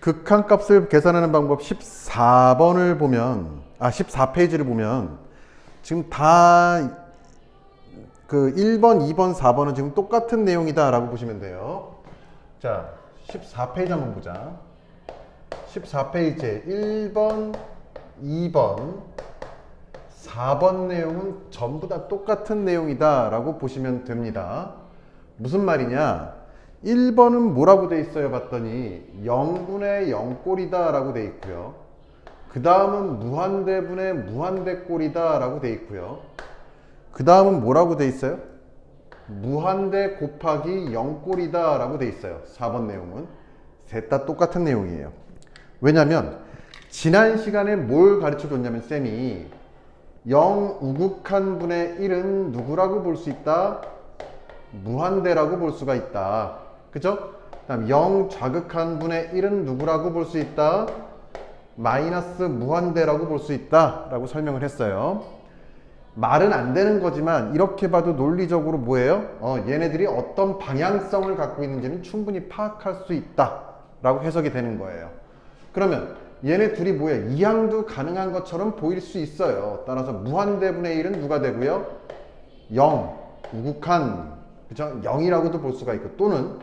극한값을 계산하는 방법 14번을 보면 14페이지를 보면 지금 다 그 1번, 2번, 4번은 지금 똑같은 내용이다 라고 보시면 돼요. 자, 14페이지 한번 보자. 14페이지에 1번, 2번, 4번 내용은 전부 다 똑같은 내용이다 라고 보시면 됩니다. 무슨 말이냐? 1번은 뭐라고 돼 있어요? 봤더니 0분의 0꼴이다 라고 돼 있고요. 그 다음은 무한대분의 무한대꼴이다 라고 돼 있고요. 그 다음은 뭐라고 돼 있어요? 무한대 곱하기 0꼴이다 라고 돼 있어요. 4번 내용은 셋 다 똑같은 내용이에요. 왜냐면 지난 시간에 뭘 가르쳐 줬냐면 쌤이 0 우극한 분의 1은 누구라고 볼 수 있다? 무한대라고 볼 수가 있다. 그죠? 다음 0 좌극한 분의 1은 누구라고 볼 수 있다? 마이너스 무한대라고 볼 수 있다 라고 설명을 했어요. 말은 안 되는 거지만 이렇게 봐도 논리적으로 뭐예요? 얘네들이 어떤 방향성을 갖고 있는지는 충분히 파악할 수 있다 라고 해석이 되는 거예요. 그러면 얘네 둘이 뭐예요? 이항도 가능한 것처럼 보일 수 있어요. 따라서 무한대분의 1은 누가 되고요? 0 우극한, 그죠? 0이라고도 볼 수가 있고, 또는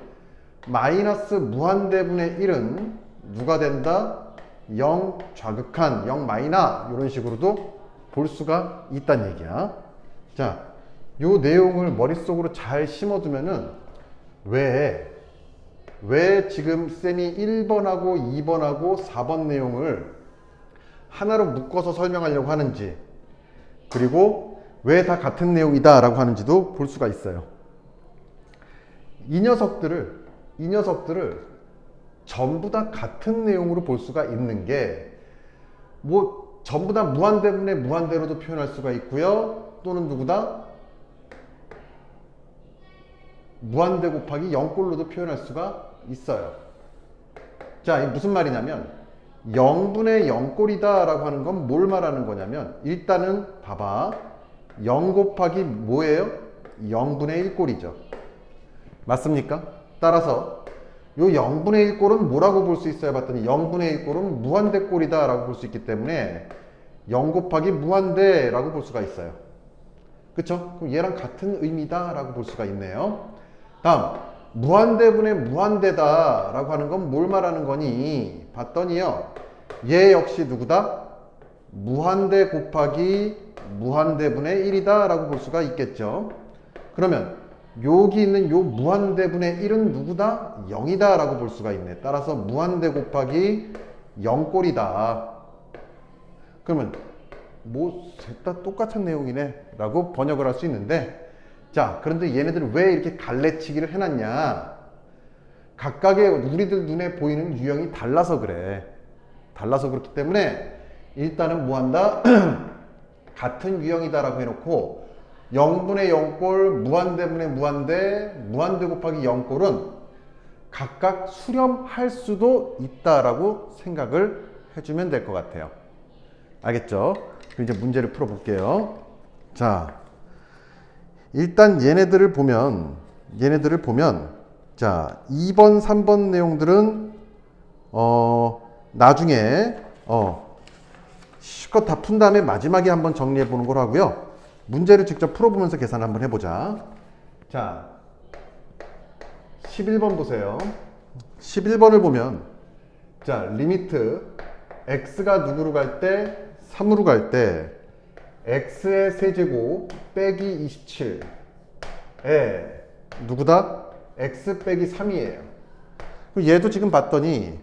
마이너스 무한대분의 1은 누가 된다? 0 좌극한, 0 마이너, 이런 식으로도 볼 수가 있다는 얘기야. 자, 요 내용을 머릿속으로 잘 심어두면은 왜 지금 쌤이 1번하고 2번하고 4번 내용을 하나로 묶어서 설명하려고 하는지, 그리고 왜 다 같은 내용이다 라고 하는지도 볼 수가 있어요. 이 녀석들을 전부 다 같은 내용으로 볼 수가 있는 게, 뭐 전부 다 무한대분의 무한대로도 표현할 수가 있고요. 또는 누구다? 무한대 곱하기 0꼴로도 표현할 수가 있어요. 자, 이게 무슨 말이냐면 0분의 0꼴이다 라고 하는 건 뭘 말하는 거냐면, 일단은 봐봐. 0 곱하기 뭐예요? 0분의 1꼴이죠. 맞습니까? 따라서 요 0분의 1꼴은 뭐라고 볼 수 있어요? 봤더니 0분의 1꼴은 무한대꼴이다 라고 볼 수 있기 때문에 0 곱하기 무한대 라고 볼 수가 있어요. 그쵸? 그럼 얘랑 같은 의미다 라고 볼 수가 있네요. 다음, 무한대분의 무한대다 라고 하는 건 뭘 말하는 거니? 봤더니요, 얘 역시 누구다? 무한대 곱하기 무한대분의 1이다 라고 볼 수가 있겠죠. 그러면 여기 있는 요 무한대분의 1은 누구다? 0이다 라고 볼 수가 있네. 따라서 무한대 곱하기 0꼴이다. 그러면 뭐 셋 다 똑같은 내용이네 라고 번역을 할 수 있는데, 자, 그런데 얘네들은 왜 이렇게 갈래치기를 해놨냐? 각각의 우리들 눈에 보이는 유형이 달라서 그래. 달라서 그렇기 때문에 일단은 뭐 한다? 같은 유형이다 라고 해놓고 0분의 0꼴, 무한대분의 무한대, 무한대 곱하기 0꼴은 각각 수렴할 수도 있다라고 생각을 해주면 될 것 같아요. 알겠죠? 그럼 이제 문제를 풀어볼게요. 자, 일단 얘네들을 보면 자, 2번, 3번 내용들은 나중에 실컷 다 푼 다음에 마지막에 한번 정리해 보는 걸 하고요. 문제를 직접 풀어보면서 계산 한번 해보자. 자, 11번 보세요. 11번을 보면, 자, 리미트 x가 누구로 갈 때? 3으로 갈 때 x의 세제곱 빼기 27에 누구다? x 빼기 3이에요. 얘도 지금 봤더니,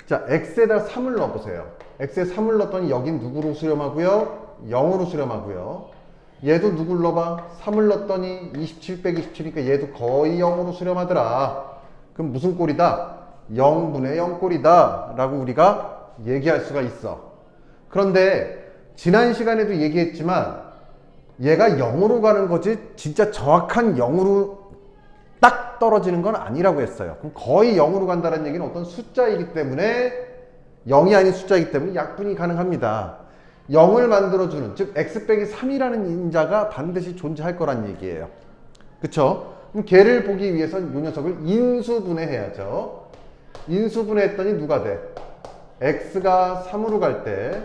자, x에다 3을 넣어보세요. x에 3을 넣었더니 여긴 누구로 수렴하고요? 0으로 수렴하고요. 얘도 누굴 넣어봐? 3을 넣었더니 27 빼기 27이니까 얘도 거의 0으로 수렴하더라. 그럼 무슨 꼴이다? 0분의 0꼴이다 라고 우리가 얘기할 수가 있어. 그런데 지난 시간에도 얘기했지만 얘가 0으로 가는 거지 진짜 정확한 0으로 딱 떨어지는 건 아니라고 했어요. 그럼 거의 0으로 간다는 얘기는 어떤 숫자이기 때문에, 0이 아닌 숫자이기 때문에 약분이 가능합니다. 0을 만들어주는, 즉 x 빼기 3이라는 인자가 반드시 존재할 거란 얘기예요. 그쵸? 그럼 걔를 보기 위해서 이 녀석을 인수분해해야죠. 인수분해했더니 누가 돼? x가 3으로 갈 때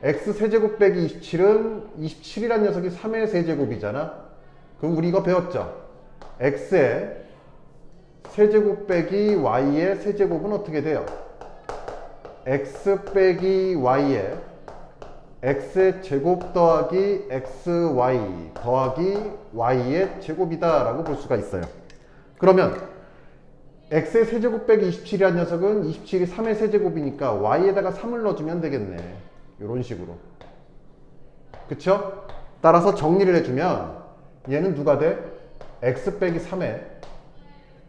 x 세제곱 빼기 27은 27이란 녀석이 3의 세제곱이잖아. 그럼 우리 이거 배웠죠? x의 세제곱 빼기 y의 세제곱은 어떻게 돼요? x 빼기 y의 x의 제곱 더하기 xy 더하기 y의 제곱이다 라고 볼 수가 있어요. 그러면 x의 세제곱 빼기 27이라는 녀석은 27이 3의 세제곱이니까 y에다가 3을 넣어주면 되겠네. 이런 식으로. 그쵸? 따라서 정리를 해주면 얘는 누가 돼? x 빼기 3에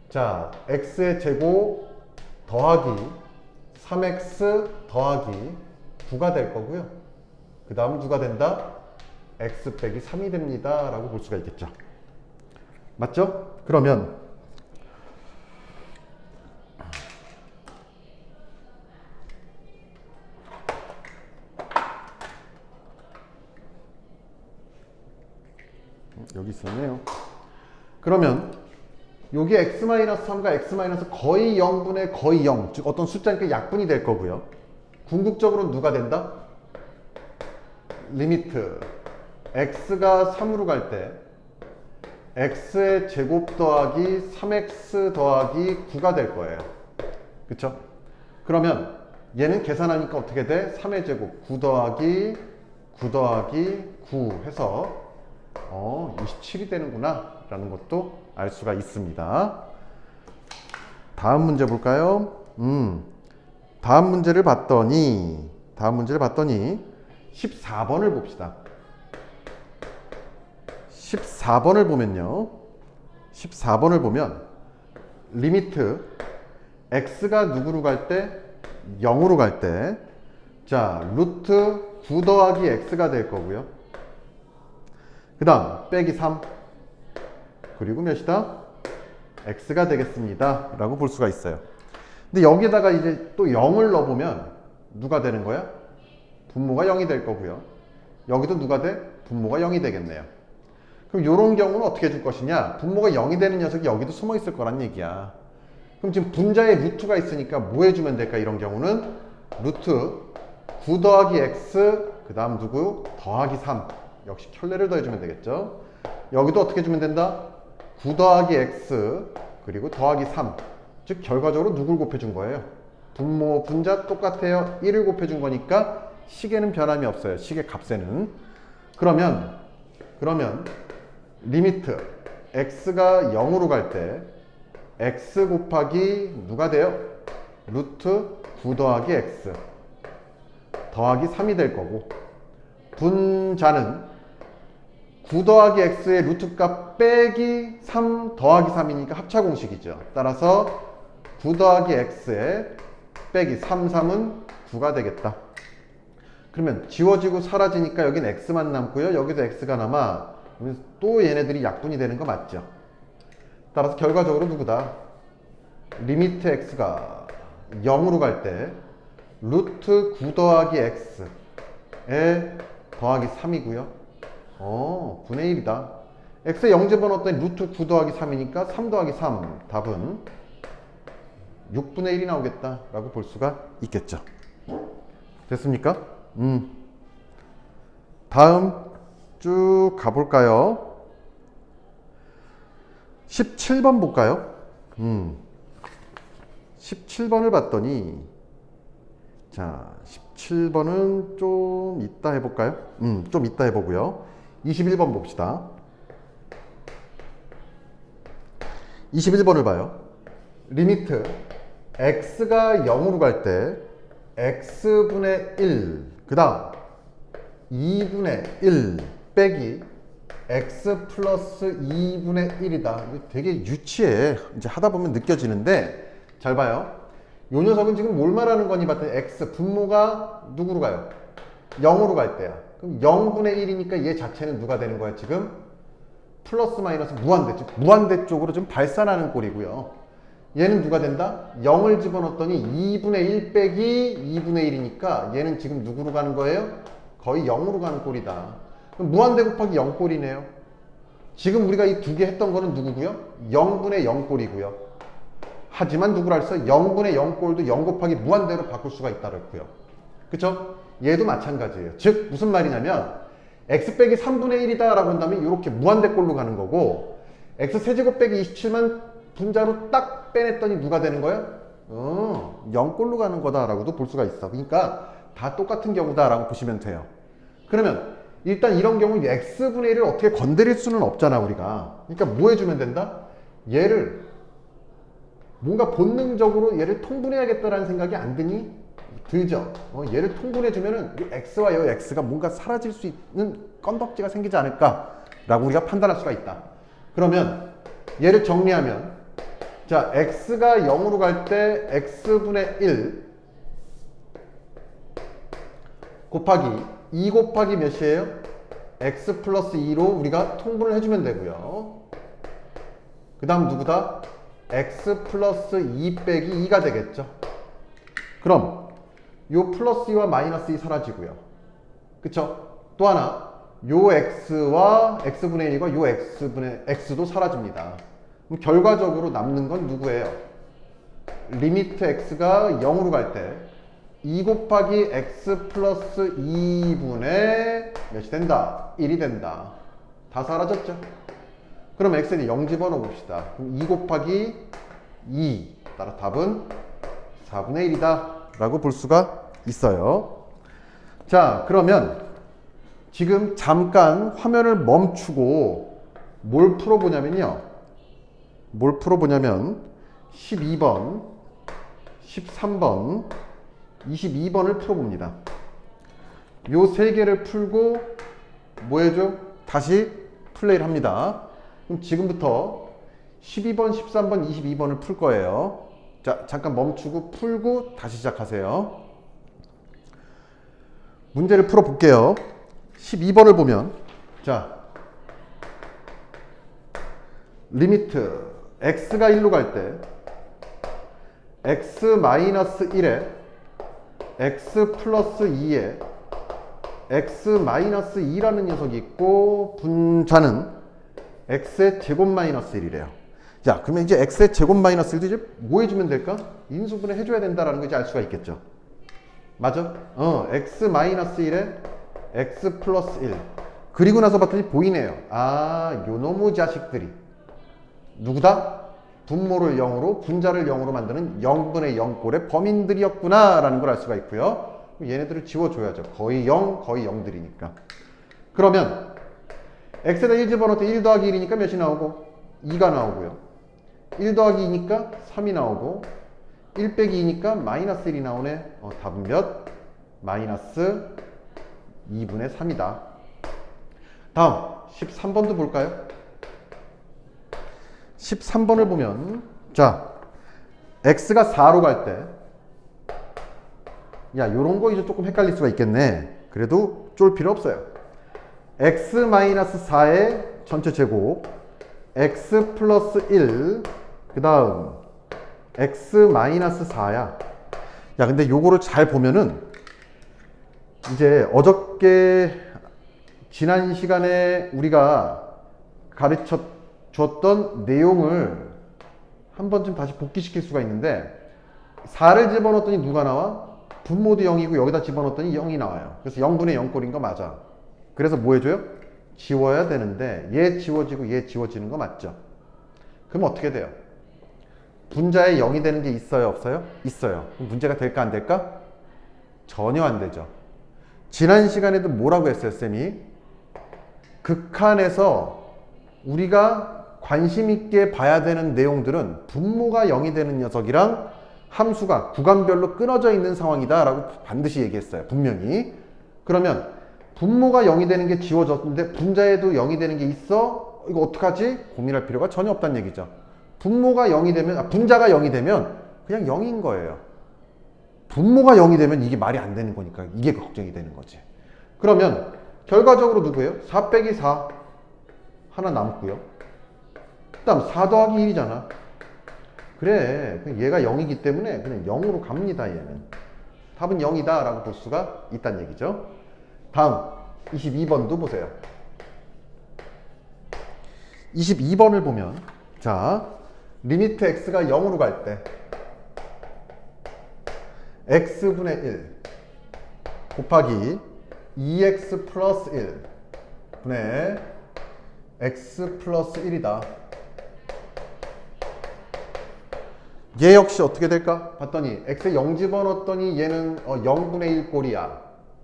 자 x의 제곱 더하기 3x 더하기 9가 될 거고요. 그 다음은 누가 된다? x 빼기 3이 됩니다 라고 볼 수가 있겠죠. 맞죠? 그러면 여기 있었네요. 그러면 여기 x-3과 x- 거의 0분의 거의 0, 즉 어떤 숫자니까 약분이 될 거고요. 궁극적으로는 누가 된다? 리미트 x가 3으로 갈 때 x의 제곱 더하기 3x 더하기 9가 될 거예요. 그쵸? 그러면 얘는 계산하니까 어떻게 돼? 3의 제곱 9 더하기 9 더하기 9 해서 27이 되는구나 라는 것도 알 수가 있습니다. 다음 문제 볼까요? 다음 문제를 봤더니 14번을 봅시다. 14번을 보면요. 14번을 보면 리미트 x가 누구로 갈 때? 0으로 갈 때 자 루트 9 더하기 x가 될 거고요. 그 다음 빼기 3 그리고 몇이다? x가 되겠습니다 라고 볼 수가 있어요. 근데 여기에다가 이제 또 0을 넣어보면 누가 되는 거야? 분모가 0이 될 거고요. 여기도 누가 돼? 분모가 0이 되겠네요. 그럼 이런 경우는 어떻게 해줄 것이냐? 분모가 0이 되는 녀석이 여기도 숨어 있을 거란 얘기야. 그럼 지금 분자에 루트가 있으니까 뭐 해주면 될까? 이런 경우는 루트 9 더하기 x 그 다음 누구? 더하기 3 역시 켤레를 더해주면 되겠죠. 여기도 어떻게 해주면 된다? 9 더하기 x 그리고 더하기 3 즉 결과적으로 누굴 곱해준 거예요? 분모 분자 똑같아요. 1을 곱해준 거니까 식에는 변함이 없어요. 식의 값에는. 그러면 리미트 x가 0으로 갈 때 x 곱하기 누가 돼요? 루트 9 더하기 x 더하기 3이 될 거고 분자는 9 더하기 x의 루트값 빼기 3 더하기 3이니까 합차공식이죠. 따라서 9 더하기 x에 빼기 3, 3은 9가 되겠다. 그러면 지워지고 사라지니까 여긴 x만 남고요. 여기도 x가 남아. 또 얘네들이 약분이 되는 거 맞죠? 따라서 결과적으로 누구다? 리미트 x가 0으로 갈 때 루트 9 더하기 x에 더하기 3이고요. 분의 1이다. x에 0 집어넣었더니 루트 9 더하기 3이니까 3 더하기 3 답은 6분의 1이 나오겠다 라고 볼 수가 있겠죠. 됐습니까? 다음 쭉 가볼까요? 17번 볼까요? 17번을 봤더니 자 17번은 좀 이따 해볼까요? 좀 이따 해보고요. 21번 봅시다. 21번을 봐요. 리미트 x가 0으로 갈 때 x분의 1 그 다음 2분의 1 빼기 x 플러스 2분의 1이다. 이거 되게 유치해. 이제 하다 보면 느껴지는데 잘 봐요. 요 녀석은 지금 뭘 말하는 거니 봤더니 x 분모가 누구로 가요? 0으로 갈 때야. 그럼 0분의 1이니까 얘 자체는 누가 되는 거야 지금? 플러스 마이너스 무한대, 즉 무한대 쪽으로 좀 발산하는 꼴이고요. 얘는 누가 된다? 0을 집어넣었더니 2분의 1 빼기 2분의 1이니까 얘는 지금 누구로 가는 거예요? 거의 0으로 가는 꼴이다. 그럼 무한대 곱하기 0 꼴이네요. 지금 우리가 이 두 개 했던 거는 누구고요? 0분의 0 꼴이고요. 하지만 누구라 했어? 0분의 0꼴도 0 곱하기 무한대로 바꿀 수가 있다 그랬고요. 그쵸? 얘도 마찬가지예요. 즉 무슨 말이냐면 x 빼기 3분의 1이다 라고 한다면 이렇게 무한대꼴로 가는 거고, x 세제곱 빼기 27만 분자로 딱 빼냈더니 누가 되는 거야? 0꼴로 가는 거다라고도 볼 수가 있어. 그러니까 다 똑같은 경우다라고 보시면 돼요. 그러면 일단 이런 경우 x분의 1을 어떻게 건드릴 수는 없잖아 우리가. 그러니까 뭐 해주면 된다? 얘를 뭔가 본능적으로 얘를 통분해야겠다라는 생각이 안 드니? 들죠? 얘를 통분해주면은 이 x와 이 x가 뭔가 사라질 수 있는 건덕지가 생기지 않을까라고 우리가 판단할 수가 있다. 그러면 얘를 정리하면, 자, x가 0으로 갈 때 x분의 1 곱하기 2 곱하기 몇이에요? x 플러스 2로 우리가 통분을 해주면 되고요. 그 다음 누구다? x 플러스 2 빼기 2가 되겠죠. 그럼 요 플러스 2와 마이너스 2 사라지고요. 그쵸? 또 하나, 요 x와 x분의 1과 요 x분의 x도 사라집니다. 그럼 결과적으로 남는 건 누구예요? 리미트 x가 0으로 갈 때 2 곱하기 x 플러스 2분의 몇이 된다? 1이 된다. 다 사라졌죠? 그럼 x는 0 집어넣어 봅시다. 그럼 2 곱하기 2. 따라 답은 4분의 1이다 라고 볼 수가 있어요. 자, 그러면 지금 잠깐 화면을 멈추고 뭘 풀어보냐면요. 12번, 13번, 22번을 풀어봅니다. 요 세 개를 풀고 뭐 해줘? 다시 플레이를 합니다. 그럼 지금부터 12번, 13번, 22번을 풀 거예요. 자, 잠깐 멈추고 풀고 다시 시작하세요. 문제를 풀어볼게요. 12번을 보면, 자, 리미트 x가 1로 갈 때 x-1에 x 플러스 2에 x-2라는 녀석이 있고 분자는 x의 제곱 마이너스 1이래요. 자, 그러면 이제 x의 제곱 마이너스 1도 이제 뭐 해주면 될까? 인수분해 해줘야 된다라는 거 이제 알 수가 있겠죠. 맞아? x-1에 x 플러스 1. 그리고 나서 봤더니 보이네요. 아, 요놈의 자식들이 누구다? 분모를 0으로 분자를 0으로 만드는 0분의 0꼴의 범인들이었구나 라는 걸 알 수가 있고요. 얘네들을 지워줘야죠. 거의 0, 거의 0들이니까. 그러면 x에다 1 집어넣을 때 1 더하기 1이니까 몇이 나오고? 2가 나오고요. 1 더하기 2니까 3이 나오고 1 빼기 2니까 마이너스 1이 나오네. 답은 몇? 마이너스 2분의 3이다. 다음 13번도 볼까요? 13번을 보면, 자, x가 4로 갈 때, 야, 요런 거 이제 조금 헷갈릴 수가 있겠네. 그래도 쫄 필요 없어요. x-4의 전체 제곱, x 플러스 1, 그 다음 x-4야. 야, 근데 요거를 잘 보면은 이제 어저께 지난 시간에 우리가 가르쳐 줬던 내용을 한 번쯤 다시 복귀시킬 수가 있는데, 4를 집어넣었더니 누가 나와? 분모도 0이고 여기다 집어넣었더니 0이 나와요. 그래서 0분의 0꼴인 거 맞아. 그래서 뭐 해줘요? 지워야 되는데 얘 지워지고 얘 지워지는 거 맞죠? 그럼 어떻게 돼요? 분자에 0이 되는 게 있어요, 없어요? 있어요. 그럼 문제가 될까 안 될까? 전혀 안 되죠. 지난 시간에도 뭐라고 했어요, 쌤이? 극한에서 우리가 관심 있게 봐야 되는 내용들은 분모가 0이 되는 녀석이랑 함수가 구간별로 끊어져 있는 상황이다 라고 반드시 얘기했어요. 분명히. 그러면 분모가 0이 되는 게 지워졌는데 분자에도 0이 되는 게 있어? 이거 어떡하지? 고민할 필요가 전혀 없다는 얘기죠. 분모가 0이 되면, 분자가 0이 되면 그냥 0인 거예요. 분모가 0이 되면 이게 말이 안 되는 거니까 이게 걱정이 되는 거지. 그러면 결과적으로 누구예요? 4 빼기 4 하나 남고요. 그 다음 4 더하기 1이잖아. 그래, 얘가 0이기 때문에 그냥 0으로 갑니다. 얘는 답은 0이다 라고 볼 수가 있다는 얘기죠. 다음 22번도 보세요. 22번을 보면, 자, 리미트 x가 0으로 갈 때 x분의 1 곱하기 2x 플러스 1 분의 x 플러스 1이다. 얘 역시 어떻게 될까? 봤더니 x에 0 집어넣었더니 얘는 0분의 1 꼴이야.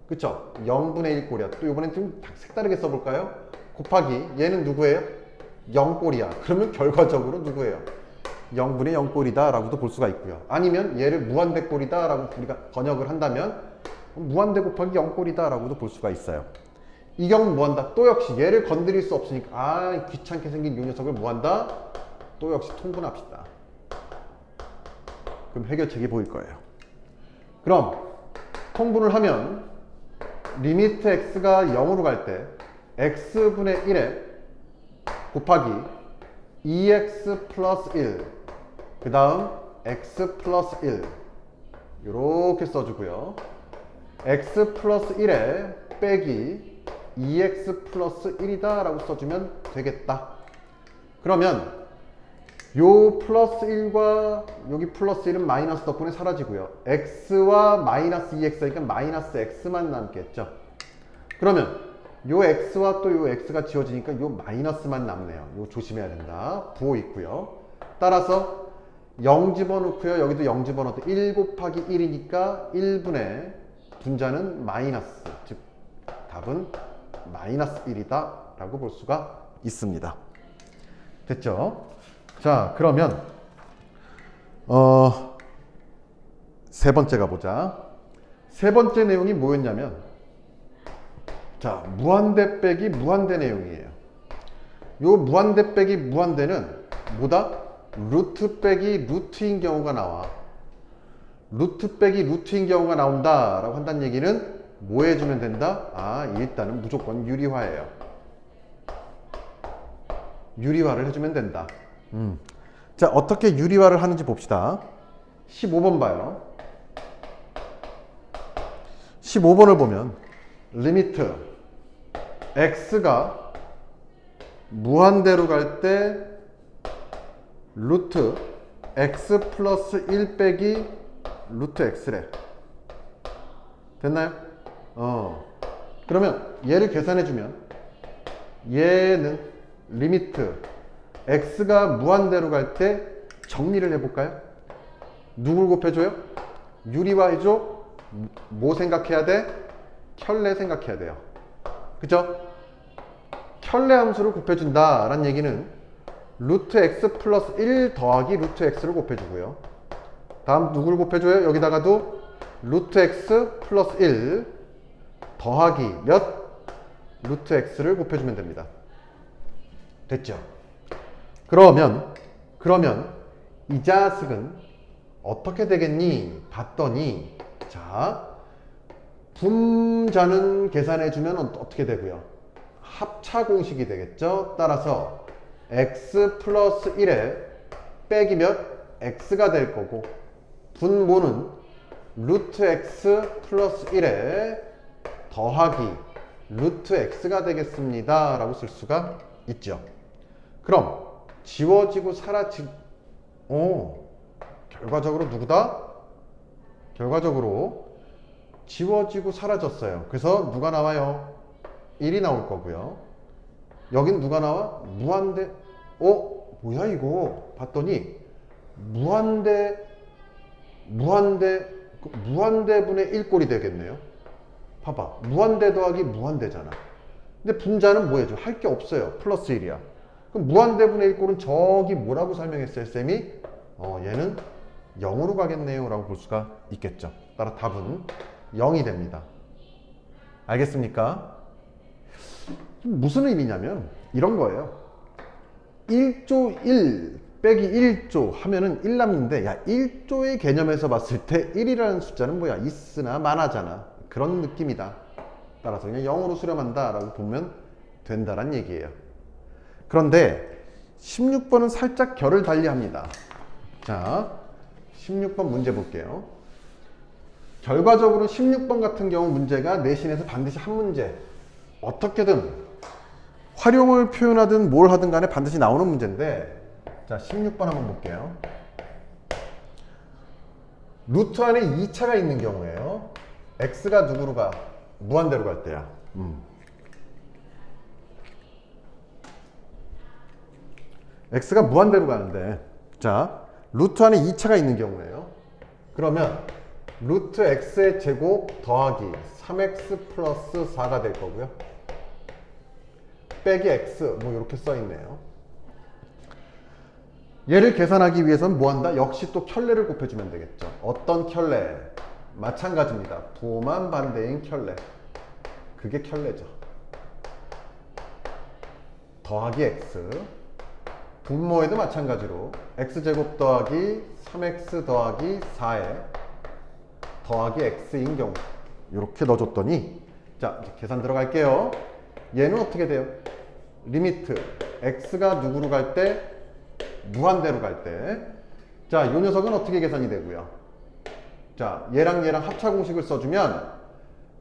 그쵸? 0분의 1 꼴이야. 또 이번엔 좀 색다르게 써볼까요? 곱하기 얘는 누구예요? 0 꼴이야. 그러면 결과적으로 누구예요? 0분의 0 꼴이다 라고도 볼 수가 있고요. 아니면 얘를 무한대 꼴이다 라고 우리가 번역을 한다면 무한대 곱하기 0 꼴이다 라고도 볼 수가 있어요. 이 경우 무한다. 또 역시 얘를 건드릴 수 없으니까 귀찮게 생긴 이 녀석을 무한다. 또 역시 통분합시다. 그럼 해결책이 보일 거예요. 그럼 통분을 하면 리미트 x가 0으로 갈 때 x분의 1에 곱하기 2x 플러스 1 그 다음 x 플러스 1 이렇게 써주고요. x 플러스 1에 빼기 2x 플러스 1이다 라고 써주면 되겠다. 그러면 요 플러스 1과 여기 플러스 1은 마이너스 덕분에 사라지고요. x와 마이너스 2x니까 마이너스 x만 남겠죠. 그러면 요 x와 또 요 x가 지워지니까 요 마이너스만 남네요. 요 조심해야 된다. 부호 있고요. 따라서 0 집어넣고요. 여기도 0 집어넣을 때 1 곱하기 1이니까 1분의 분자는 마이너스, 즉 답은 마이너스 1이다 라고 볼 수가 있습니다. 됐죠? 자, 그러면 세 번째 가보자. 세 번째 내용이 뭐였냐면 자, 무한대 빼기 무한대 내용이에요. 요 무한대 빼기 무한대는 뭐다? 루트 빼기 루트인 경우가 나와. 루트 빼기 루트인 경우가 나온다 라고 한다는 얘기는 뭐 해주면 된다? 일단은 무조건 유리화예요. 유리화를 해주면 된다. 자, 어떻게 유리화를 하는지 봅시다. 15번 봐요. 15번을 보면 리미트 x가 무한대로 갈 때 루트 x 플러스 1 빼기 루트 x래. 됐나요? 그러면 얘를 계산해주면 얘는 리미트 x가 무한대로 갈 때 정리를 해볼까요? 누굴 곱해줘요? 유리화 해줘? 뭐 생각해야 돼? 켤레 생각해야 돼요. 그죠? 켤레 함수를 곱해준다 라는 얘기는 루트 x 플러스 1 더하기 루트 x를 곱해주고요. 다음 누굴 곱해줘요? 여기다가도 루트 x 플러스 1 더하기 몇? 루트 x를 곱해주면 됩니다. 됐죠? 그러면 이 자식은 어떻게 되겠니? 봤더니 자, 분자는 계산해주면 어떻게 되고요? 합차 공식이 되겠죠? 따라서 x 플러스 1에 빼기 몇? x가 될 거고 분모는 루트 x 플러스 1에 더하기 루트 x가 되겠습니다 라고 쓸 수가 있죠. 그럼 지워지고 결과적으로 누구다? 결과적으로 지워지고 사라졌어요. 그래서 누가 나와요? 1이 나올 거고요. 여긴 누가 나와? 무한대. 뭐야 이거? 봤더니 무한대분의 1꼴이 되겠네요. 봐봐. 무한대 더하기 무한대잖아. 근데 분자는 뭐 해줘? 할 게 없어요. 플러스 1이야. 그럼 무한대분의 1꼴은 저기 뭐라고 설명했어요, 쌤이? 얘는 0으로 가겠네요 라고 볼 수가 있겠죠. 따라 답은 0이 됩니다. 알겠습니까? 무슨 의미냐면 이런 거예요. 1조 1 빼기 1조 하면은 1남는데 야 1조의 개념에서 봤을 때 1이라는 숫자는 뭐야? 있으나 마나잖아. 그런 느낌이다. 따라서 그냥 0으로 수렴한다 라고 보면 된다란 얘기예요. 그런데 16번은 살짝 결을 달리합니다. 자, 16번 문제 볼게요. 결과적으로 16번 같은 경우 문제가 내신에서 반드시 한 문제 어떻게든 활용을 표현하든 뭘 하든 간에 반드시 나오는 문제인데 자, 16번 한번 볼게요. 루트 안에 2차가 있는 경우에요. x가 누구로 가? 무한대로 갈 때야. x가 무한대로 가는데, 자, 루트 안에 2차가 있는 경우에요. 그러면 루트 x의 제곱 더하기 3x 플러스 4가 될 거고요. 빼기 x, 뭐 이렇게 써 있네요. 얘를 계산하기 위해서는 뭐 한다? 역시 또 켤레를 곱해주면 되겠죠. 어떤 켤레? 마찬가지입니다. 부호만 반대인 켤레. 그게 켤레죠. 더하기 x. 분모에도 마찬가지로 x제곱 더하기 3x 더하기 4에 더하기 x인 경우 이렇게 넣어줬더니, 자, 이제 계산 들어갈게요. 얘는 어떻게 돼요? 리미트 x가 누구로 갈 때? 무한대로 갈 때. 자, 이 녀석은 어떻게 계산이 되고요? 자, 얘랑 얘랑 합차 공식을 써주면,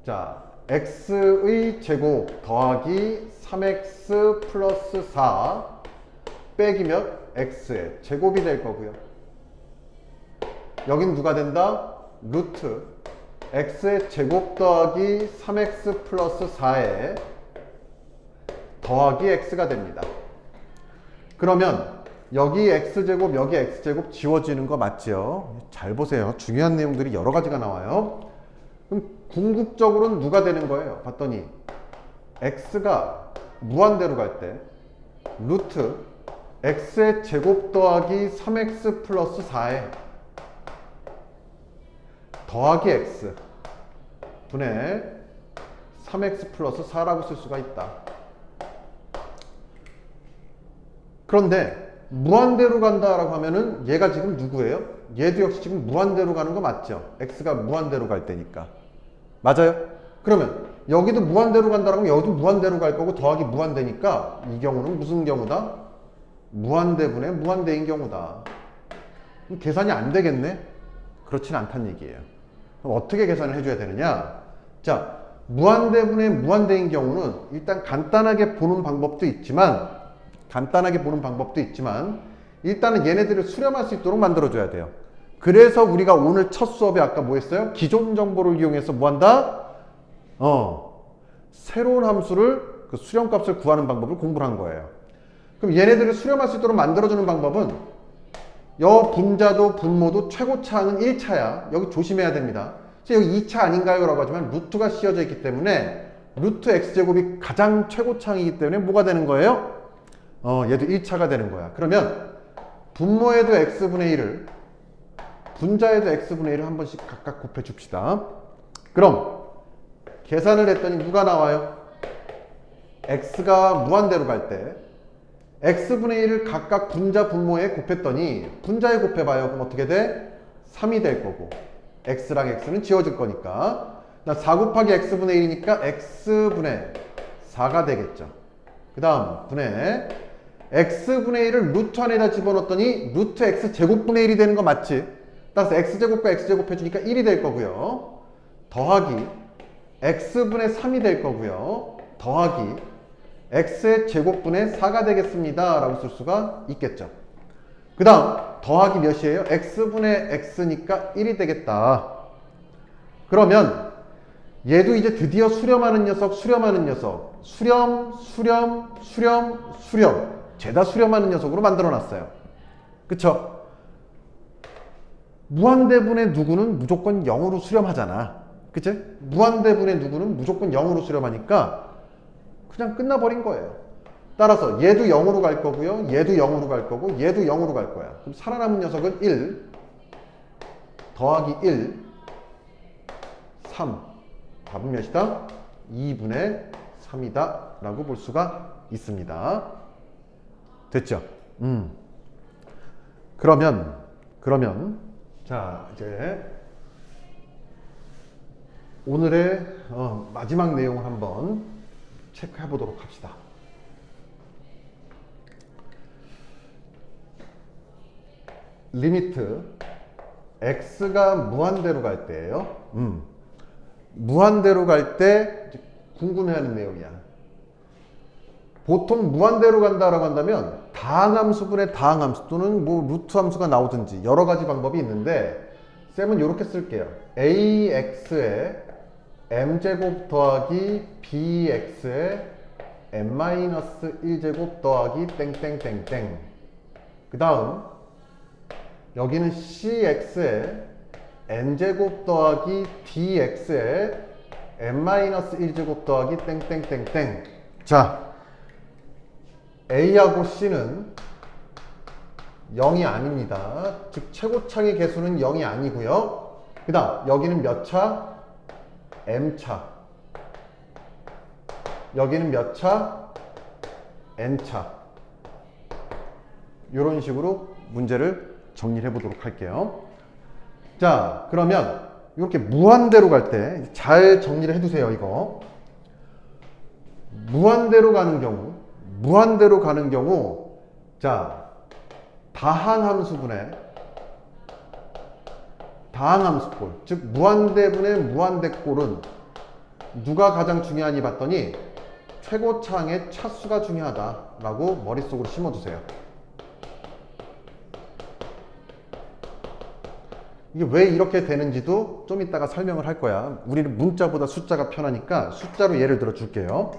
자, x의 제곱 더하기 3x 플러스 4 빼기 몇? x의 제곱이 될 거고요. 여긴 누가 된다? 루트 x의 제곱 더하기 3x 플러스 4에 더하기 x가 됩니다. 그러면 여기 x제곱 여기 x제곱 지워지는 거 맞죠? 잘 보세요. 중요한 내용들이 여러 가지가 나와요. 그럼 궁극적으로는 누가 되는 거예요? 봤더니 x가 무한대로 갈 때 루트 x의 제곱 더하기 3x 플러스 4에 더하기 x 분의 3x 플러스 4라고 쓸 수가 있다. 그런데 무한대로 간다라고 하면은 얘가 지금 누구예요? 얘도 역시 지금 무한대로 가는 거 맞죠? x가 무한대로 갈 때니까. 맞아요? 그러면 여기도 무한대로 간다라고 하면 여기도 무한대로 갈 거고 더하기 무한대니까 이 경우는 무슨 경우다? 무한대분의 무한대인 경우다. 그럼 계산이 안 되겠네? 그렇진 않다는 얘기예요. 그럼 어떻게 계산을 해줘야 되느냐? 자, 무한대분의 무한대인 경우는 일단 간단하게 보는 방법도 있지만 일단은 얘네들을 수렴할 수 있도록 만들어줘야 돼요. 그래서 우리가 오늘 첫 수업에 아까 뭐 했어요? 기존 정보를 이용해서 뭐 한다? 새로운 함수를 그 수렴값을 구하는 방법을 공부를 한 거예요. 그럼 얘네들을 수렴할 수 있도록 만들어주는 방법은 여 분자도 분모도 최고차는 1차야. 여기 조심해야 됩니다. 그래서 여기 2차 아닌가요? 라고 하지만 루트가 씌워져 있기 때문에 루트 x제곱이 가장 최고차이기 때문에 뭐가 되는 거예요? 얘도 1차가 되는 거야. 그러면 분모에도 x분의 1을 분자에도 x분의 1을 한 번씩 각각 곱해 줍시다. 그럼 계산을 했더니 누가 나와요? x가 무한대로 갈 때 x분의 1을 각각 분자 분모에 곱했더니 분자에 곱해봐요. 그럼 어떻게 돼? 3이 될 거고 x랑 x는 지워질 거니까 4 곱하기 x분의 1이니까 x분의 4가 되겠죠. 그 다음 분의 x분의 1을 루트 안에다 집어넣었더니 루트 x제곱분의 1이 되는 거 맞지? 따라서 x제곱과 x제곱 해주니까 1이 될 거고요. 더하기 x분의 3이 될 거고요. 더하기 x의 제곱분의 4가 되겠습니다. 라고 쓸 수가 있겠죠. 그 다음 더하기 몇이에요? x분의 x니까 1이 되겠다. 그러면 얘도 이제 드디어 수렴하는 녀석 수렴 죄다 수렴하는 녀석으로 만들어 놨어요. 그쵸? 무한대분의 누구는 무조건 0으로 수렴하잖아. 그치? 무한대분의 누구는 무조건 0으로 수렴하니까 그냥 끝나버린 거예요. 따라서 얘도 0으로 갈 거고요. 얘도 0으로 갈 거고 얘도 0으로 갈 거야. 그럼 살아남은 녀석은 1 더하기 1 3 답은 몇이다? 2분의 3이다 라고 볼 수가 있습니다. 됐죠? 그러면 자 이제 오늘의 마지막 내용을 한번 체크해 보도록 합시다. 리미트 x가 무한대로 갈 때예요. 무한대로 갈 때 궁금해하는 내용이야. 보통 무한대로 간다라고 한다면 다항함수분의 다항함수 또는 뭐 루트 함수가 나오든지 여러 가지 방법이 있는데 쌤은 이렇게 쓸게요. ax의 m제곱 더하기 bx의 n-1제곱 더하기 땡땡땡땡. 그 다음 여기는 cx의 n제곱 더하기 dx의 n-1제곱 더하기 땡땡땡땡. 자, a하고 c는 0이 아닙니다. 즉 최고차의 개수는 0이 아니고요. 그 다음 여기는 몇 차? m차. 여기는 몇 차? n차. 이런 식으로 문제를 정리를 해보도록 할게요. 자, 그러면 이렇게 무한대로 갈 때 잘 정리를 해두세요. 이거 무한대로 가는 경우 자, 다항함수분의 다항함수꼴, 즉 무한대분의 무한대꼴은 누가 가장 중요하니 봤더니 최고차항의 차수가 중요하다라고 머릿속으로 심어두세요. 이게 왜 이렇게 되는지도 좀 이따가 설명을 할 거야. 우리는 문자보다 숫자가 편하니까 숫자로 예를 들어 줄게요.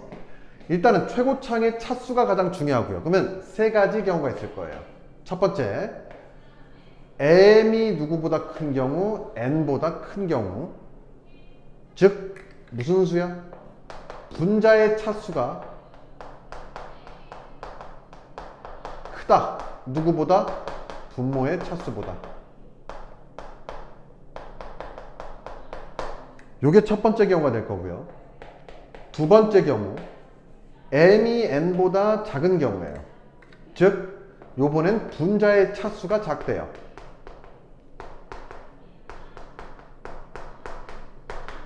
일단은 최고차항의 차수가 가장 중요하고요. 그러면 세 가지 경우가 있을 거예요. 첫 번째, m이 누구보다 큰 경우, n보다 큰 경우. 즉 무슨 수야? 분자의 차수가 크다. 누구보다? 분모의 차수보다. 요게 첫 번째 경우가 될 거고요. 두 번째 경우, m이 n보다 작은 경우예요. 즉 요번엔 분자의 차수가 작대요.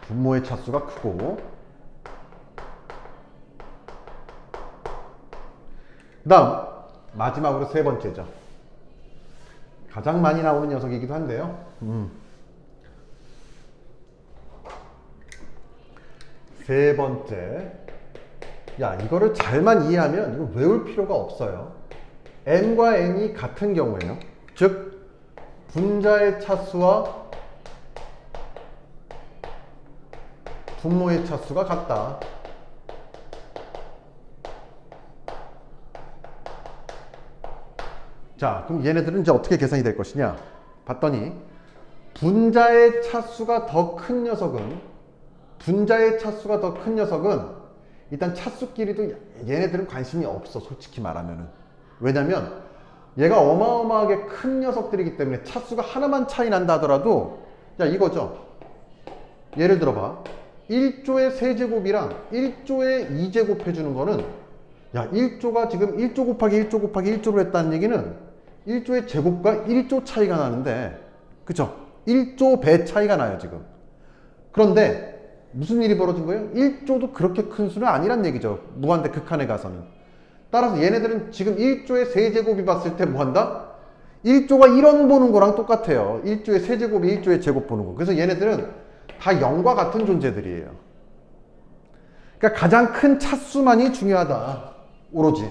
분모의 차수가 크고. 그 다음 마지막으로 세 번째죠. 가장 많이 나오는 녀석이기도 한데요. 세 번째, 야, 이거를 잘만 이해하면 이거 외울 필요가 없어요. n과 n이 같은 경우에요. 즉 분자의 차수와 분모의 차수가 같다. 자, 그럼 얘네들은 이제 어떻게 계산이 될 것이냐 봤더니 분자의 차수가 더 큰 녀석은 일단 차수끼리도 얘네들은 관심이 없어. 솔직히 말하면은. 왜냐면 얘가 어마어마하게 큰 녀석들이기 때문에 차수가 하나만 차이 난다 하더라도 야, 이거죠. 예를 들어봐. 1조의 세제곱이랑 1조의 2제곱 해주는 거는 야, 1조가 지금 1조 곱하기 1조 곱하기 1조로 했다는 얘기는 1조의 제곱과 1조 차이가 나는데, 그쵸? 1조 배 차이가 나요 지금. 그런데 무슨 일이 벌어진 거예요? 1조도 그렇게 큰 수는 아니란 얘기죠. 무한대 극한에 가서는. 따라서 얘네들은 지금 1조의 세제곱이 봤을 때 뭐한다? 1조가 1원 보는 거랑 똑같아요. 1조의 세제곱이 1조의 제곱 보는 거. 그래서 얘네들은 다 0과 같은 존재들이에요. 그러니까 가장 큰 차수만이 중요하다. 오로지.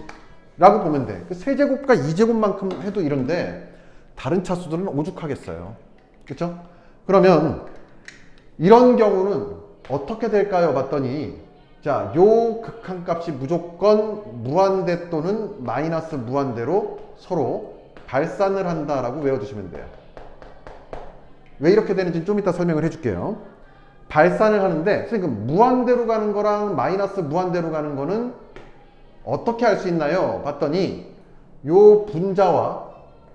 라고 보면 돼. 그 세제곱과 2제곱만큼 해도 이런데 다른 차수들은 오죽하겠어요. 그쵸? 그러면 이런 경우는 어떻게 될까요? 봤더니 자, 요 극한값이 무조건 무한대 또는 마이너스 무한대로 서로 발산을 한다라고 외워두시면 돼요. 왜 이렇게 되는지 좀 이따 설명을 해줄게요. 발산을 하는데 선생님, 무한대로 가는 거랑 마이너스 무한대로 가는 거는 어떻게 할 수 있나요? 봤더니 요 분자와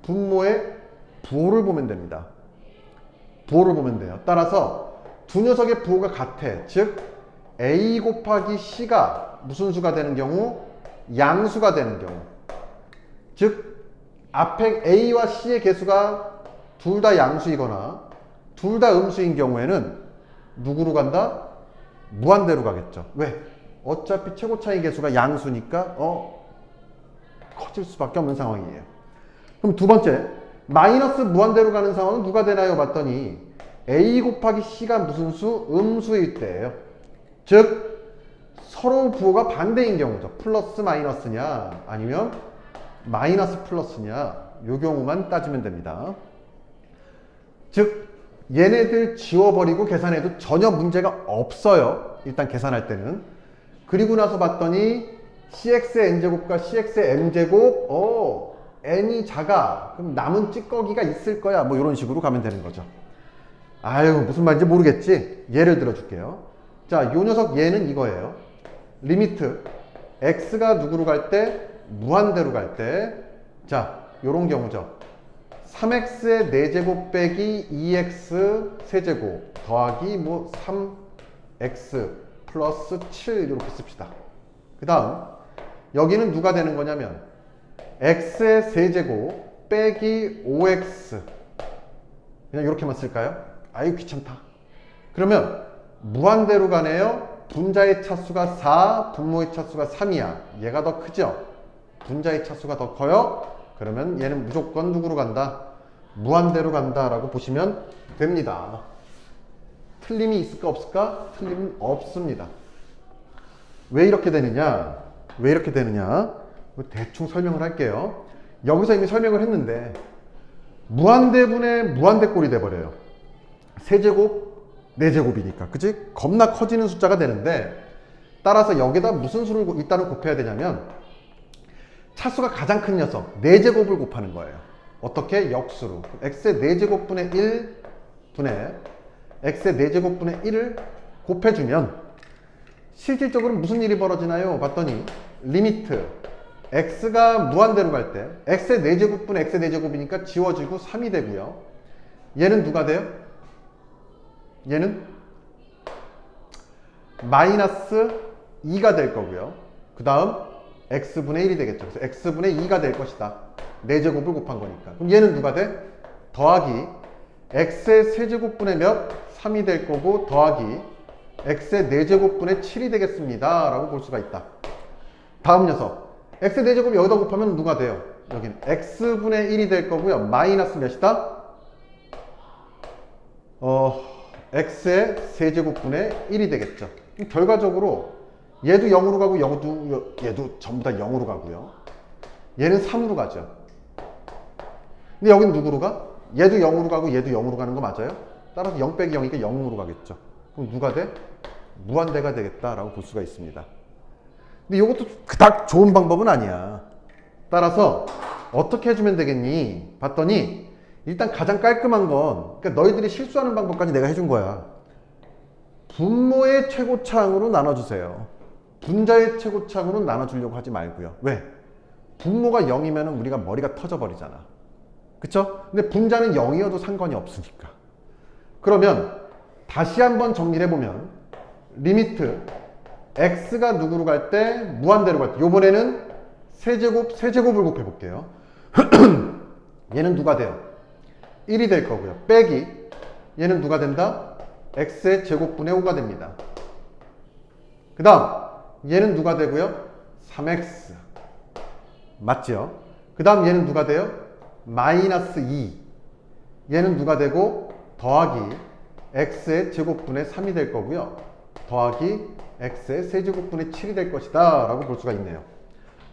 분모의 부호를 보면 됩니다. 부호를 보면 돼요. 따라서 두 녀석의 부호가 같아. 즉 a 곱하기 c가 무슨 수가 되는 경우? 양수가 되는 경우. 즉 앞에 a와 c의 개수가 둘 다 양수이거나 둘 다 음수인 경우에는 누구로 간다? 무한대로 가겠죠. 왜? 어차피 최고차의 개수가 양수니까 커질 수밖에 없는 상황이에요. 그럼 두 번째, 마이너스 무한대로 가는 상황은 누가 되나요? 봤더니 a 곱하기 c가 무슨 수? 음수일 때예요. 즉 서로 부호가 반대인 경우죠. 플러스 마이너스냐 아니면 마이너스 플러스냐 요 경우만 따지면 됩니다. 즉 얘네들 지워버리고 계산해도 전혀 문제가 없어요. 일단 계산할 때는. 그리고 나서 봤더니 cx의 n제곱과 cx의 m제곱 n이 작아. 그럼 남은 찌꺼기가 있을 거야. 뭐 이런 식으로 가면 되는 거죠. 아유 무슨 말인지 모르겠지? 예를 들어 줄게요. 자, 요 녀석 얘는 이거예요. 리미트 x가 누구로 갈 때? 무한대로 갈 때. 자, 요런 경우죠. 3x의 4제곱 빼기 2x 세제곱 더하기 뭐 3x 플러스 7 이렇게 씁시다. 그 다음 여기는 누가 되는 거냐면 x의 세제곱 빼기 5x 그냥 이렇게만 쓸까요? 아유 귀찮다. 그러면 무한대로 가네요. 분자의 차수가 4, 분모의 차수가 3이야. 얘가 더 크죠? 분자의 차수가 더 커요? 그러면 얘는 무조건 누구로 간다? 무한대로 간다 라고 보시면 됩니다. 틀림이 있을까 없을까? 틀림은 없습니다. 왜 이렇게 되느냐? 왜 이렇게 되느냐? 대충 설명을 할게요. 여기서 이미 설명을 했는데 무한대분의 무한대꼴이 돼버려요. 세제곱, 4제곱이니까 그치? 겁나 커지는 숫자가 되는데 따라서 여기다 무슨 수를 일단은 곱해야 되냐면 차수가 가장 큰 녀석 4제곱을 곱하는 거예요. 어떻게? 역수로. x의 4제곱분의 1 분의 x의 4제곱분의 1을 곱해주면 실질적으로 무슨 일이 벌어지나요? 봤더니 리미트 x가 무한대로 갈 때 x의 4제곱분의 x의 4제곱이니까 지워지고 3이 되고요. 얘는 누가 돼요? 얘는 마이너스 2가 될 거고요. 그 다음 x분의 1이 되겠죠. 그래서 x분의 2가 될 것이다. 4제곱을 곱한 거니까. 그럼 얘는 누가 돼? 더하기 x의 세제곱분의 몇? 3이 될 거고 더하기 x의 4제곱분의 7이 되겠습니다. 라고 볼 수가 있다. 다음 녀석 x의 4제곱 여기다 곱하면 누가 돼요? 여기는 x분의 1이 될 거고요. 마이너스 몇이다? x의 세제곱분의 1이 되겠죠. 결과적으로 얘도 0으로 가고 얘도 전부 다 0으로 가고요. 얘는 3으로 가죠. 근데 여긴 누구로 가? 얘도 0으로 가고 얘도 0으로 가는 거 맞아요? 따라서 0 빼기 0이니까 0으로 가겠죠. 그럼 누가 돼? 무한대가 되겠다라고 볼 수가 있습니다. 근데 이것도 그닥 좋은 방법은 아니야. 따라서 어떻게 해주면 되겠니? 봤더니 일단 가장 깔끔한 건 그러니까 너희들이 실수하는 방법까지 내가 해준 거야. 분모의 최고차항으로 나눠주세요. 분자의 최고차항으로 나눠주려고 하지 말고요. 왜? 분모가 0이면 우리가 머리가 터져버리잖아. 그쵸? 근데 분자는 0이어도 상관이 없으니까. 그러면 다시 한번 정리를 해보면 리미트 x가 누구로 갈 때? 무한대로 갈 때. 요번에는 세제곱을 곱해볼게요. 얘는 누가 돼요? 1이 될 거고요. 빼기 얘는 누가 된다? x의 제곱분의 5가 됩니다. 그 다음 얘는 누가 되고요? 3x 맞죠? 그 다음 얘는 누가 돼요? 마이너스 2 얘는 누가 되고 더하기 x의 제곱분의 3이 될 거고요. 더하기 x의 세제곱분의 7이 될 것이다 라고 볼 수가 있네요.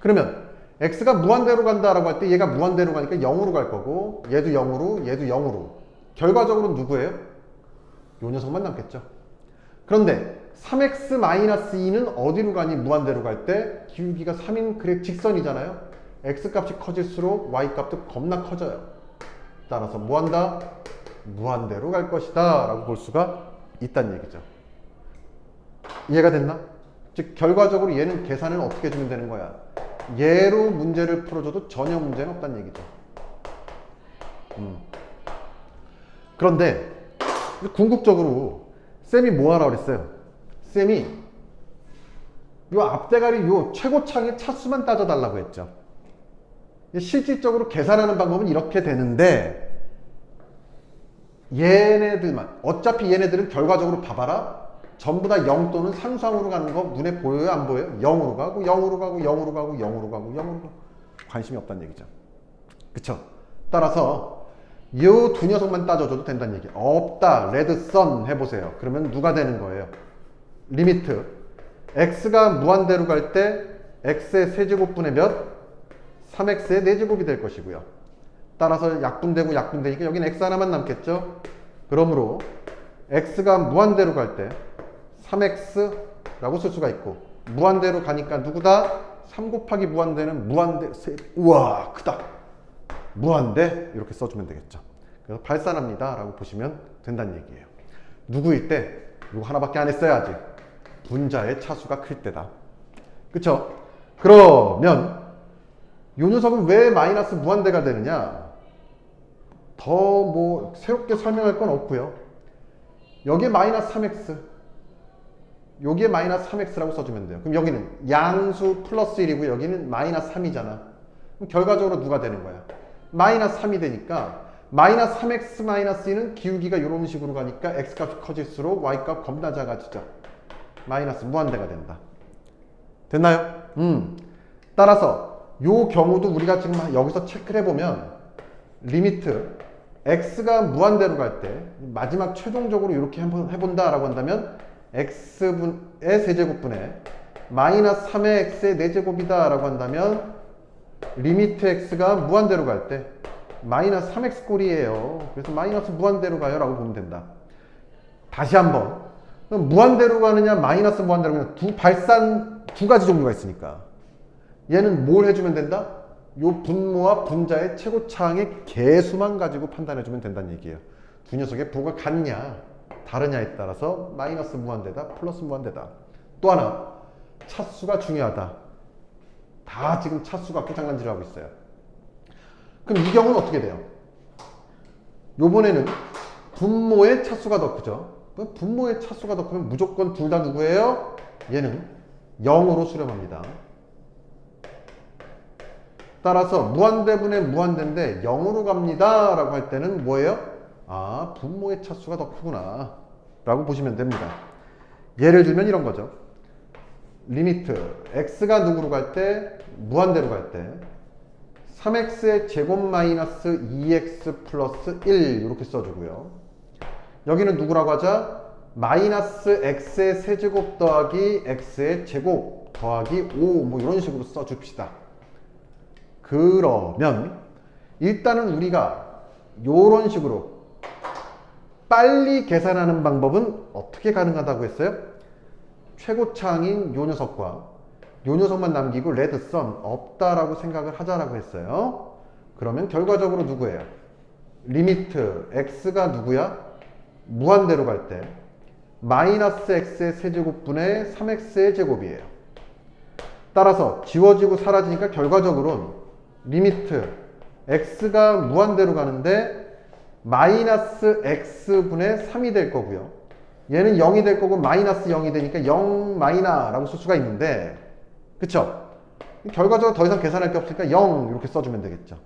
그러면 x가 무한대로 간다 라고 할 때 얘가 무한대로 가니까 0으로 갈 거고 얘도 0으로 얘도 0으로 결과적으로 누구예요? 요 녀석만 남겠죠. 그런데 3x-2는 어디로 가니? 무한대로 갈 때 기울기가 3인 그래 직선이잖아요. x값이 커질수록 y값도 겁나 커져요. 따라서 뭐 한다? 무한대로 갈 것이다 라고 볼 수가 있다는 얘기죠. 이해가 됐나? 즉 결과적으로 얘는 계산을 어떻게 해주면 되는 거야? 얘로 문제를 풀어줘도 전혀 문제는 없다는 얘기죠. 그런데 궁극적으로 쌤이 뭐 하라고 그랬어요? 쌤이 요 앞대가리 요 최고차항의 차수만 따져달라고 했죠. 실질적으로 계산하는 방법은 이렇게 되는데 얘네들만 어차피 얘네들은 결과적으로 봐봐라 전부 다 0 또는 상수항으로 가는 거 눈에 보여요? 안 보여요? 0으로 가고 0으로 가고 0으로 가고 0으로 가고 0으로 가고 관심이 없다는 얘기죠. 그쵸? 따라서 이 두 녀석만 따져줘도 된다는 얘기. 없다 레드선 해보세요. 그러면 누가 되는 거예요? 리미트 x가 무한대로 갈 때 x의 세제곱분의 몇? 3x의 4제곱이 될 것이고요. 따라서 약분되고 약분되니까 여기는 x 하나만 남겠죠. 그러므로 x가 무한대로 갈 때 3x라고 쓸 수가 있고, 무한대로 가니까 누구다? 3 곱하기 무한대는 무한대. 우와 크다. 무한대 이렇게 써주면 되겠죠. 그래서 발산합니다 라고 보시면 된다는 얘기예요. 누구일 때? 누구 하나밖에 안 했어야지. 분자의 차수가 클 때다. 그쵸? 그러면 이 녀석은 왜 마이너스 무한대가 되느냐? 더 뭐 새롭게 설명할 건 없고요. 여기에 마이너스 3x, 여기에 마이너스 3x라고 써주면 돼요. 그럼 여기는 양수 플러스 1이고 여기는 마이너스 3이잖아. 그럼 결과적으로 누가 되는 거야? 마이너스 3이 되니까 마이너스 3x 마이너스 2는 기울기가 이런 식으로 가니까 x값이 커질수록 y값 겁나 작아지죠. 마이너스 무한대가 된다. 됐나요? 따라서 요 경우도 우리가 지금 여기서 체크를 해보면 리미트 x가 무한대로 갈 때 마지막 최종적으로 이렇게 한번 해본다 라고 한다면 x분의 세제곱분의 마이너스 3의 x의 4제곱이다 라고 한다면 리미트 x가 무한대로 갈 때 마이너스 3x 꼴이에요. 그래서 마이너스 무한대로 가요 라고 보면 된다. 다시 한번, 무한대로 가느냐 마이너스 무한대로 가느냐 발산 두 가지 종류가 있으니까 얘는 뭘 해주면 된다? 요 분모와 분자의 최고차항의 개수만 가지고 판단해주면 된다는 얘기예요. 두 녀석의 부호가 같냐 다르냐에 따라서 마이너스 무한대다 플러스 무한대다. 또 하나 차수가 중요하다. 다 지금 차수 갖고 장난질을 하고 있어요. 그럼 이 경우는 어떻게 돼요? 요번에는 분모의 차수가 더 크죠. 분모의 차수가 더 크면 무조건 둘 다 누구예요? 얘는 0으로 수렴합니다. 따라서 무한대분의 무한대인데 0으로 갑니다 라고 할 때는 뭐예요? 아, 분모의 차수가 더 크구나 라고 보시면 됩니다. 예를 들면 이런 거죠. 리미트 x가 누구로 갈 때? 무한대로 갈 때 3x의 제곱 마이너스 2x 플러스 1 이렇게 써주고요. 여기는 누구라고 하자? 마이너스 x의 세제곱 더하기 x의 제곱 더하기 5 뭐 이런 식으로 써줍시다. 그러면 일단은 우리가 이런 식으로 빨리 계산하는 방법은 어떻게 가능하다고 했어요? 최고차항인 요 녀석과 요 녀석만 남기고 레드선 없다라고 생각을 하자라고 했어요. 그러면 결과적으로 누구예요? 리미트 x가 누구야? 무한대로 갈 때 마이너스 x의 세제곱분의 3x의 제곱이에요. 따라서 지워지고 사라지니까 결과적으로는 리미트 x가 무한대로 가는데 마이너스 x분의 3이 될 거고요. 얘는 0이 될 거고 마이너스 0이 되니까 0 마이너라고 쓸 수가 있는데, 그쵸? 결과적으로 더 이상 계산할 게 없으니까 0 이렇게 써주면 되겠죠.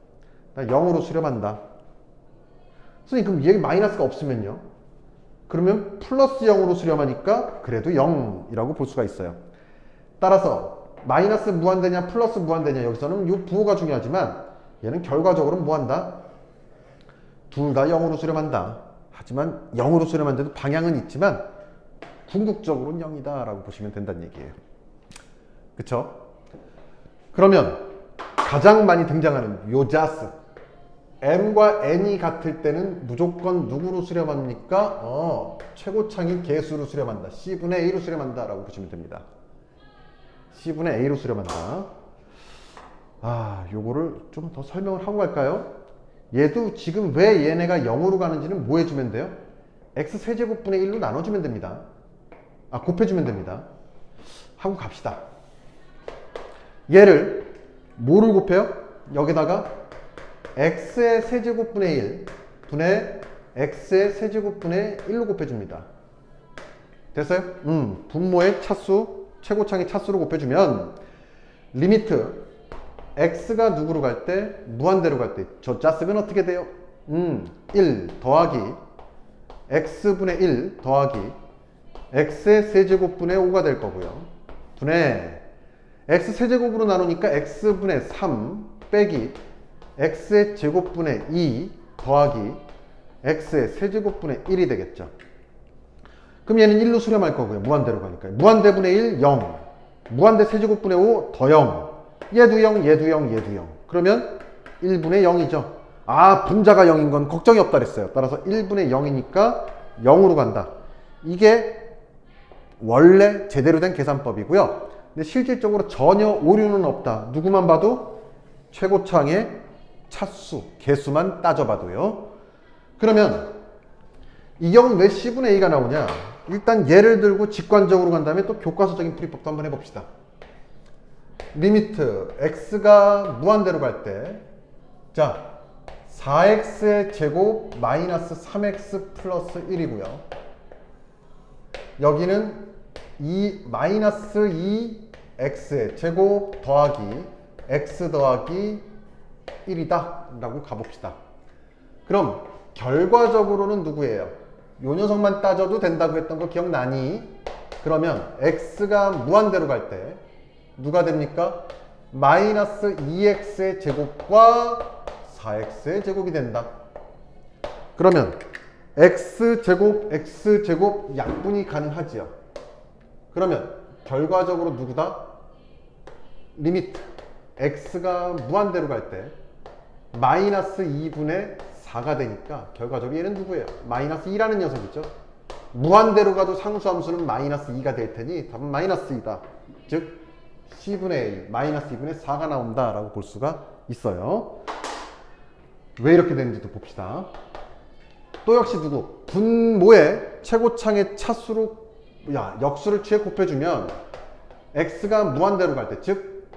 0으로 수렴한다. 선생님 그럼 얘 마이너스가 없으면요? 그러면 플러스 0으로 수렴하니까 그래도 0이라고 볼 수가 있어요. 따라서 마이너스 무한대냐 플러스 무한대냐 여기서는 이 부호가 중요하지만 얘는 결과적으로 뭐한다? 둘 다 0으로 수렴한다. 하지만 0으로 수렴한데도 방향은 있지만 궁극적으로는 0이다 라고 보시면 된다는 얘기예요. 그쵸? 그러면 가장 많이 등장하는 요자스 m과 n이 같을 때는 무조건 누구로 수렴합니까? 최고차항인 개수로 수렴한다. c분의 a로 수렴한다 라고 보시면 됩니다. c분의 a로 수렴한다. 요거를 좀 더 설명을 하고 갈까요? 얘도 지금 왜 얘네가 0으로 가는지는 뭐 해주면 돼요? x 세제곱분의 1로 나눠주면 됩니다. 곱해주면 됩니다. 하고 갑시다. 얘를 뭐를 곱해요? 여기다가 x의 세제곱분의 1 분의 x의 세제곱분의 1로 곱해줍니다. 됐어요? 분모의 차수, 최고차항의 차수로 곱해주면 리미트 x가 누구로 갈 때? 무한대로 갈 때 저 자식은 어떻게 돼요? 1 더하기 x분의 1 더하기 x의 세제곱분의 5가 될 거고요. 분의 x 세제곱으로 나누니까 x분의 3 빼기 x의 제곱분의 2 더하기 x의 세제곱분의 1이 되겠죠. 그럼 얘는 1로 수렴할 거고요. 무한대로 가니까. 무한대분의 1, 0. 무한대 세제곱분의 5, 더 0. 얘도 0, 얘도 0, 얘도 0. 그러면 1분의 0이죠. 아, 분자가 0인 건 걱정이 없다 그랬어요. 따라서 1분의 0이니까 0으로 간다. 이게 원래 제대로 된 계산법이고요. 근데 실질적으로 전혀 오류는 없다. 누구만 봐도 최고차항의 차수, 개수만 따져봐도요. 그러면 이 경우는 왜 C분의 A가 나오냐? 일단 예를 들고 직관적으로 간 다음에 또 교과서적인 풀이법도 한번 해봅시다. 리미트 x가 무한대로 갈 때, 자, 4x의 제곱 마이너스 3x 플러스 1이고요. 여기는 마이너스 2x의 제곱 더하기 x 더하기 1이다 라고 가봅시다. 그럼 결과적으로는 누구예요? 요 녀석만 따져도 된다고 했던 거 기억나니? 그러면 x가 무한대로 갈 때 누가 됩니까? 마이너스 2x의 제곱과 4x의 제곱이 된다. 그러면 x제곱 약분이 가능하지요. 그러면 결과적으로 누구다? 리미트 x가 무한대로 갈 때 마이너스 2분의 4가 되니까 결과적으로 얘는 누구예요? 마이너스 2라는 녀석이죠. 무한대로 가도 상수함수는 마이너스 2가 될 테니 답은 마이너스 2다. 즉 C분의 1, 마이너스 2분의 4가 나온다 라고 볼 수가 있어요. 왜 이렇게 되는지도 봅시다. 또 역시 누구? 분모의 최고차항의 차수로 역수를 취해 곱해주면 x가 무한대로 갈 때, 즉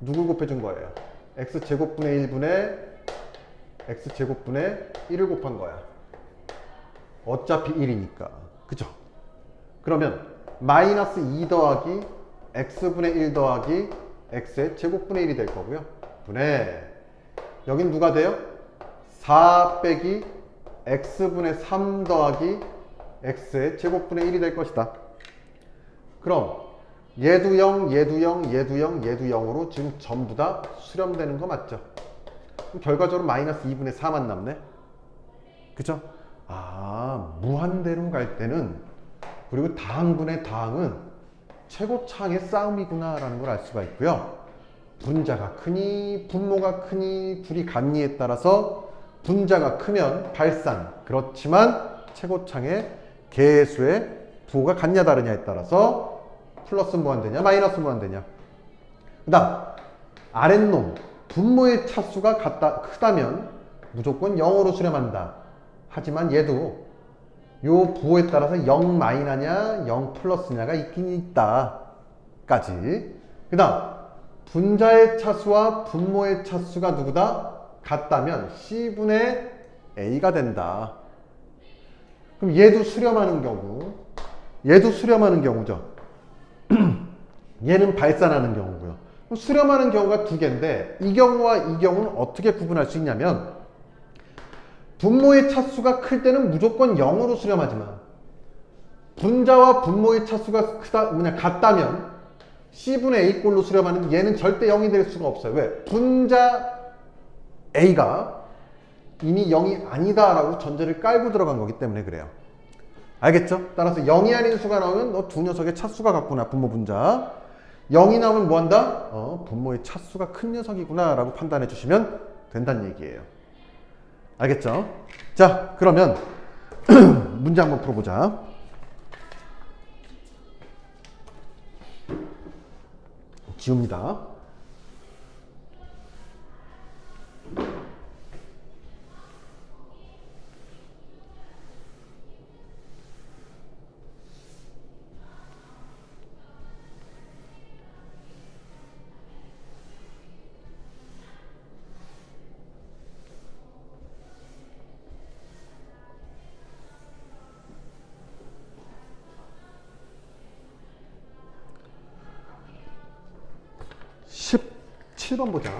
누굴 곱해준 거예요? x제곱분의 1분의 x제곱분의 1을 곱한 거야. 어차피 1이니까. 그죠? 그러면 마이너스 2 더하기 x분의 1 더하기 x의 제곱분의 1이 될 거고요. 분의 여긴 누가 돼요? 4 빼기 x분의 3 더하기 x의 제곱분의 1이 될 것이다. 그럼 얘도 0, 얘도 0, 얘도 0, 얘도 0으로 지금 전부 다 수렴되는 거 맞죠? 그럼 결과적으로 마이너스 2분의 4만 남네? 그죠? 아, 무한대로 갈 때는, 그리고 다항분의 다항은 최고차항의 싸움이구나 라는 걸 알 수가 있고요. 분자가 크니 분모가 크니 둘이 같니에 따라서 분자가 크면 발산, 그렇지만 최고차항의 개수의 부호가 같냐 다르냐에 따라서 플러스 무한대냐 마이너스 무한대냐. 그 다음 아랫놈 분모의 차수가 크다면 무조건 0으로 수렴한다. 하지만 얘도 요 부호에 따라서 0 마이너냐 0 플러스냐가 있긴 있다 까지. 그 다음 분자의 차수와 분모의 차수가 누구다? 같다면 C분의 A가 된다. 그럼 얘도 수렴하는 경우, 얘도 수렴하는 경우죠. 얘는 발산하는 경우고요. 그럼 수렴하는 경우가 두 개인데 이 경우와 이 경우는 어떻게 구분할 수 있냐면, 분모의 차수가 클 때는 무조건 0으로 수렴하지만 분자와 분모의 차수가 같다면 C분의 A꼴로 수렴하는 얘는 절대 0이 될 수가 없어요. 왜? 분자 A가 이미 0이 아니다 라고 전제를 깔고 들어간 거기 때문에 그래요. 알겠죠? 따라서 0이 아닌 수가 나오면 너 두 녀석의 차수가 같구나. 분모 분자 0이 나오면 뭐한다? 분모의 차수가 큰 녀석이구나 라고 판단해 주시면 된다는 얘기예요. 알겠죠? 자, 그러면 문제 한번 풀어보자. 지웁니다. (17번) 보자.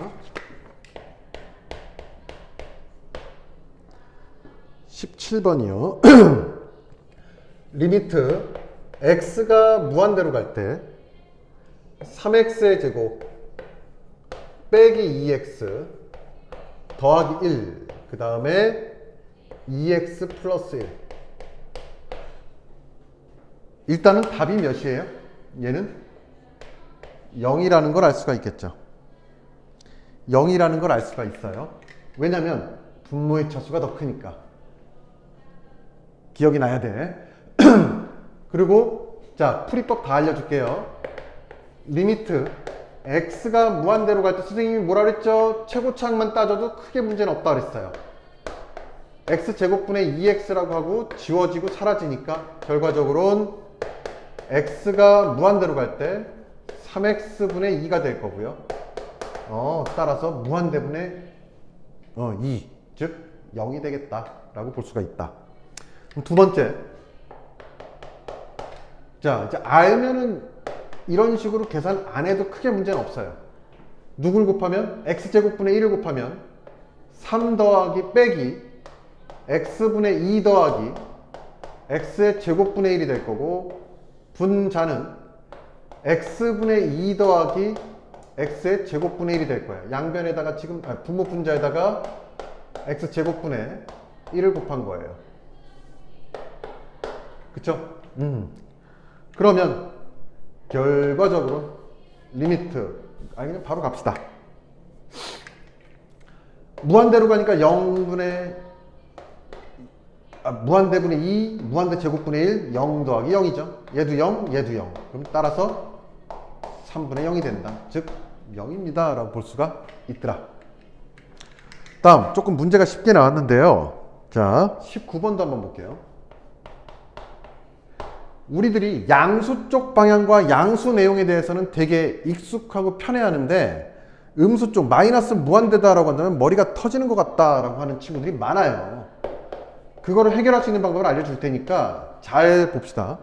17번이요. 리미트 x가 무한대로 갈 때 3x의 제곱 빼기 2x 더하기 1, 그 다음에 2x 플러스 1 일단은 답이 몇이에요? 얘는 0이라는 걸 알 수가 있겠죠. 0이라는 걸 알 수가 있어요. 왜냐면 분모의 차수가 더 크니까. 기억이 나야 돼. 그리고 자, 풀이법 다 알려줄게요. 리미트 x가 무한대로 갈 때 선생님이 뭐라 그랬죠? 최고차항만 따져도 크게 문제는 없다 그랬어요. x제곱분의 2x라고 하고 지워지고 사라지니까 결과적으로는 x가 무한대로 갈 때 3x분의 2가 될 거고요. 따라서 무한대분의 2, 즉 0이 되겠다라고 볼 수가 있다. 그럼 두 번째, 자 이제 알면은 이런 식으로 계산 안 해도 크게 문제는 없어요. 누굴 곱하면? x제곱분의 1을 곱하면 3 더하기 빼기 x분의 2 더하기 x의 제곱분의 1이 될 거고, 분자는 x분의 2 더하기 x의 제곱분의 1이 될 거예요. 양변에다가 지금 분모 분자에다가 x제곱분의 1을 곱한 거예요. 그쵸? 그러면 결과적으로 리미트 그냥 바로 갑시다. 무한대로 가니까 0분의 무한대분의 2, 무한대 제곱분의 1, 0 더하기 0이죠. 얘도 0, 얘도 0. 그럼 따라서 3분의 0이 된다. 즉 0입니다 라고 볼 수가 있더라. 다음 조금 문제가 쉽게 나왔는데요. 자, 19번도 한번 볼게요. 우리들이 양수 쪽 방향과 양수 내용에 대해서는 되게 익숙하고 편해하는데, 음수 쪽 마이너스 무한대다 라고 한다면 머리가 터지는 것 같다 라고 하는 친구들이 많아요. 그거를 해결할 수 있는 방법을 알려줄 테니까 잘 봅시다.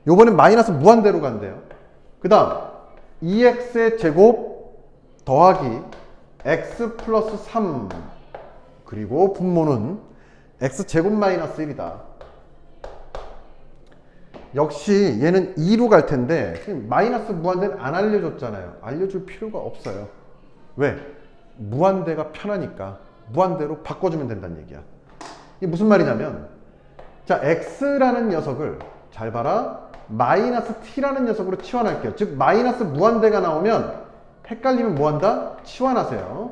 요번엔 마이너스 무한대로 간대요. 그 다음 2x의 제곱 더하기 x 플러스 3, 그리고 분모는 x제곱 마이너스 1이다. 역시 얘는 2로 갈 텐데 마이너스 무한대는 안 알려줬잖아요. 알려줄 필요가 없어요. 왜? 무한대가 편하니까 무한대로 바꿔주면 된다는 얘기야. 이게 무슨 말이냐면, 자, x라는 녀석을 잘 봐라, 마이너스 t라는 녀석으로 치환할게요. 즉 마이너스 무한대가 나오면 헷갈리면 뭐한다? 치환하세요.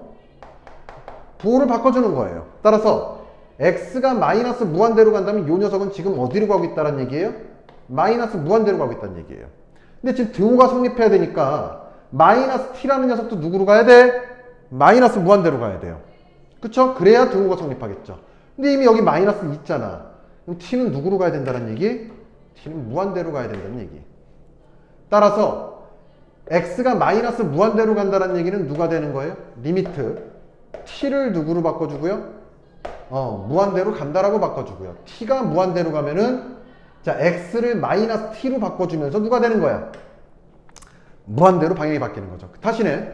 부호를 바꿔주는 거예요. 따라서 x가 마이너스 무한대로 간다면 이 녀석은 지금 어디로 가고 있다는 얘기예요? 마이너스 무한대로 가고 있다는 얘기예요. 근데 지금 등호가 성립해야 되니까 마이너스 t라는 녀석도 누구로 가야 돼? 마이너스 무한대로 가야 돼요. 그쵸? 그래야 등호가 성립하겠죠. 근데 이미 여기 마이너스 있잖아. 그럼 t는 누구로 가야 된다는 얘기? t는 무한대로 가야 된다는 얘기. 따라서 x가 마이너스 무한대로 간다는 얘기는 누가 되는 거예요? 리미트 t를 누구로 바꿔주고요? 무한대로 간다라고 바꿔주고요. t가 무한대로 가면은 자, x를 마이너스 t로 바꿔주면서 누가 되는 거야? 무한대로 방향이 바뀌는 거죠. 대신에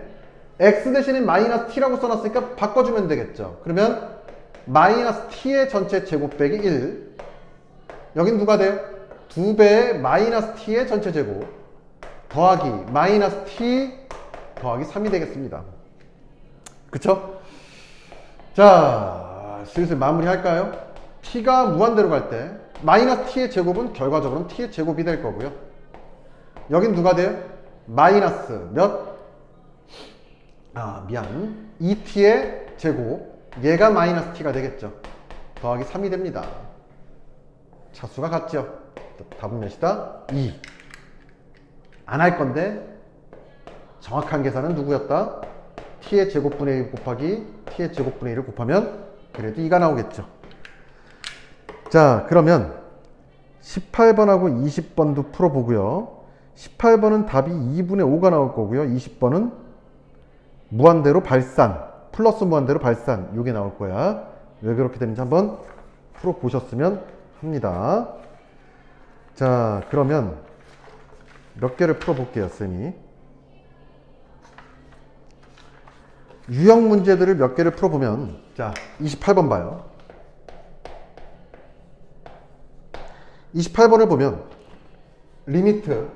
x 대신에 마이너스 t라고 써놨으니까 바꿔주면 되겠죠. 그러면 마이너스 t의 전체 제곱 빼기 1, 여긴 누가 돼요? 2배의 마이너스 t의 전체 제곱 더하기 마이너스 t 더하기 3이 되겠습니다. 그쵸? 자, 슬슬 마무리 할까요? t가 무한대로 갈 때 마이너스 t의 제곱은 결과적으로는 t의 제곱이 될 거고요. 여긴 누가 돼요? 마이너스 몇? 2t의 제곱, 얘가 마이너스 t가 되겠죠. 더하기 3이 됩니다. 차수가 같죠. 답은 몇이다? 2. 안 할 건데 정확한 계산은 누구였다? t의 제곱분의 1 곱하기 t의 제곱분의 1을 곱하면 그래도 2가 나오겠죠. 자, 그러면 18번하고 20번도 풀어보고요. 18번은 답이 2분의 5가 나올 거고요. 20번은 무한대로 발산, 플러스 무한대로 발산, 요게 나올 거야. 왜 그렇게 되는지 한번 풀어보셨으면 합니다. 자, 그러면 몇 개를 풀어볼게요, 쌤이. 유형 문제들을 몇 개를 풀어보면, 자, 28번 봐요. 28번을 보면 리미트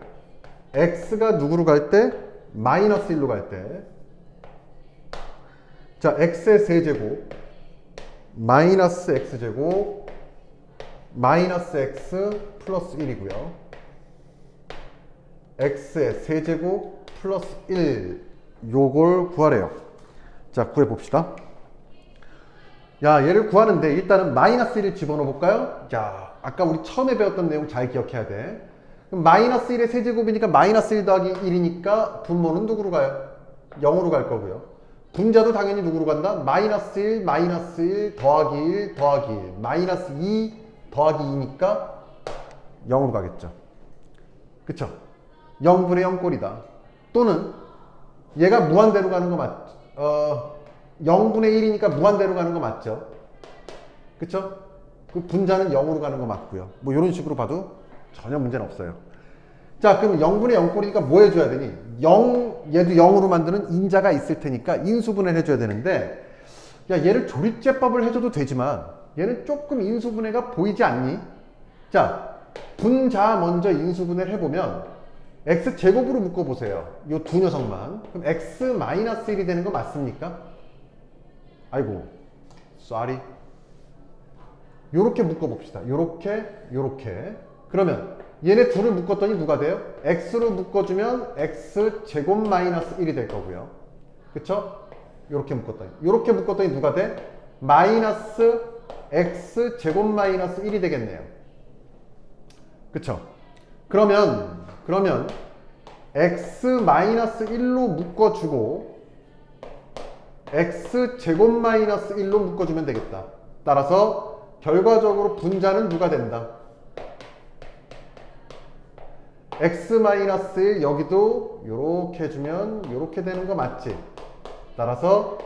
x가 누구로 갈 때? 마이너스 1로 갈 때, 자, x의 세제곱 마이너스 x제곱 마이너스 x 플러스 1이고요. x의 세제곱 플러스 1 요걸 구하래요. 자, 구해봅시다. 야, 얘를 구하는데 일단은 마이너스 1을 집어넣어 볼까요? 자, 아까 우리 처음에 배웠던 내용 잘 기억해야 돼. 그럼 마이너스 1의 세제곱이니까 마이너스 1 더하기 1이니까 분모는 누구로 가요? 0으로 갈 거고요. 분자도 당연히 누구로 간다? 마이너스 1, 마이너스 1 더하기 1 더하기 1 마이너스 2 더하기 2니까 0으로 가겠죠. 그쵸? 0분의 0 꼴이다. 또는 얘가 무한대로 가는 거 맞죠? 0분의 1이니까 무한대로 가는 거 맞죠? 그쵸? 그 분자는 0으로 가는 거 맞고요. 뭐 이런 식으로 봐도 전혀 문제는 없어요. 자, 그럼 0분의 0 꼴이니까 뭐 해줘야 되니? 얘도 0으로 만드는 인자가 있을 테니까 인수분해를 해줘야 되는데, 야, 얘를 조립제법을 해줘도 되지만 얘는 조금 인수분해가 보이지 않니? 자, 분자 먼저 인수분해를 해보면 x제곱으로 묶어보세요. 이 두 녀석만. 그럼 x-1이 되는 거 맞습니까? 아이고, sorry. 요렇게 묶어봅시다. 요렇게. 그러면 얘네 둘을 묶었더니 누가 돼요? x로 묶어주면 x제곱 마이너스 1이 될 거고요. 그쵸? 요렇게 묶었더니 누가 돼? 마이너스 x제곱 마이너스 1이 되겠네요. 그쵸? 그러면 x-1로 묶어주고 x제곱 마이너스 1로 묶어주면 되겠다. 따라서 결과적으로 분자는 누가 된다? x-1 여기도 요렇게 해주면 요렇게 되는 거 맞지? 따라서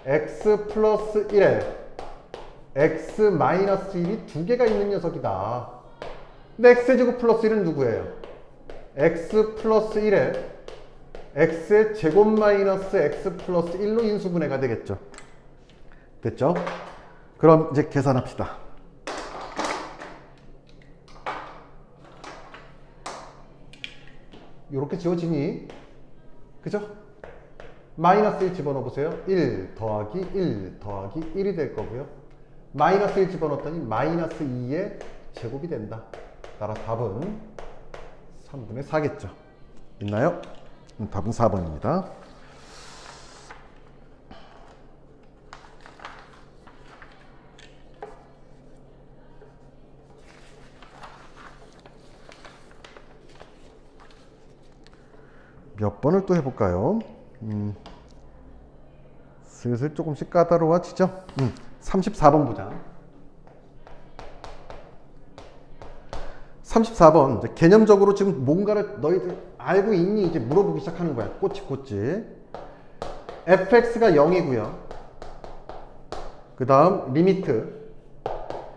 x 플러스 1에 x-1이 두 개가 있는 녀석이다. 근데 x제곱 플러스 1은 누구예요? x 플러스 1에 x의 제곱 마이너스 x 플러스 1로 인수분해가 되겠죠. 됐죠? 그럼 이제 계산합시다. 이렇게 지워지니? 그죠? 마이너스 1 집어넣어 보세요. 1 더하기 1 더하기 1이 될 거고요. 마이너스 1 집어넣었더니 마이너스 2의 제곱이 된다. 따라 답은 3분의 4겠죠. 있나요? 답은 4번입니다. 몇 번을 또 해볼까요? 슬슬 조금씩 까다로워지죠? 34번 보자. 34번 이제 개념적으로 지금 뭔가를 너희들 알고 있니? 이제 물어보기 시작하는 거야. 꼬치꼬치. fx가 0이고요. 그 다음 리미트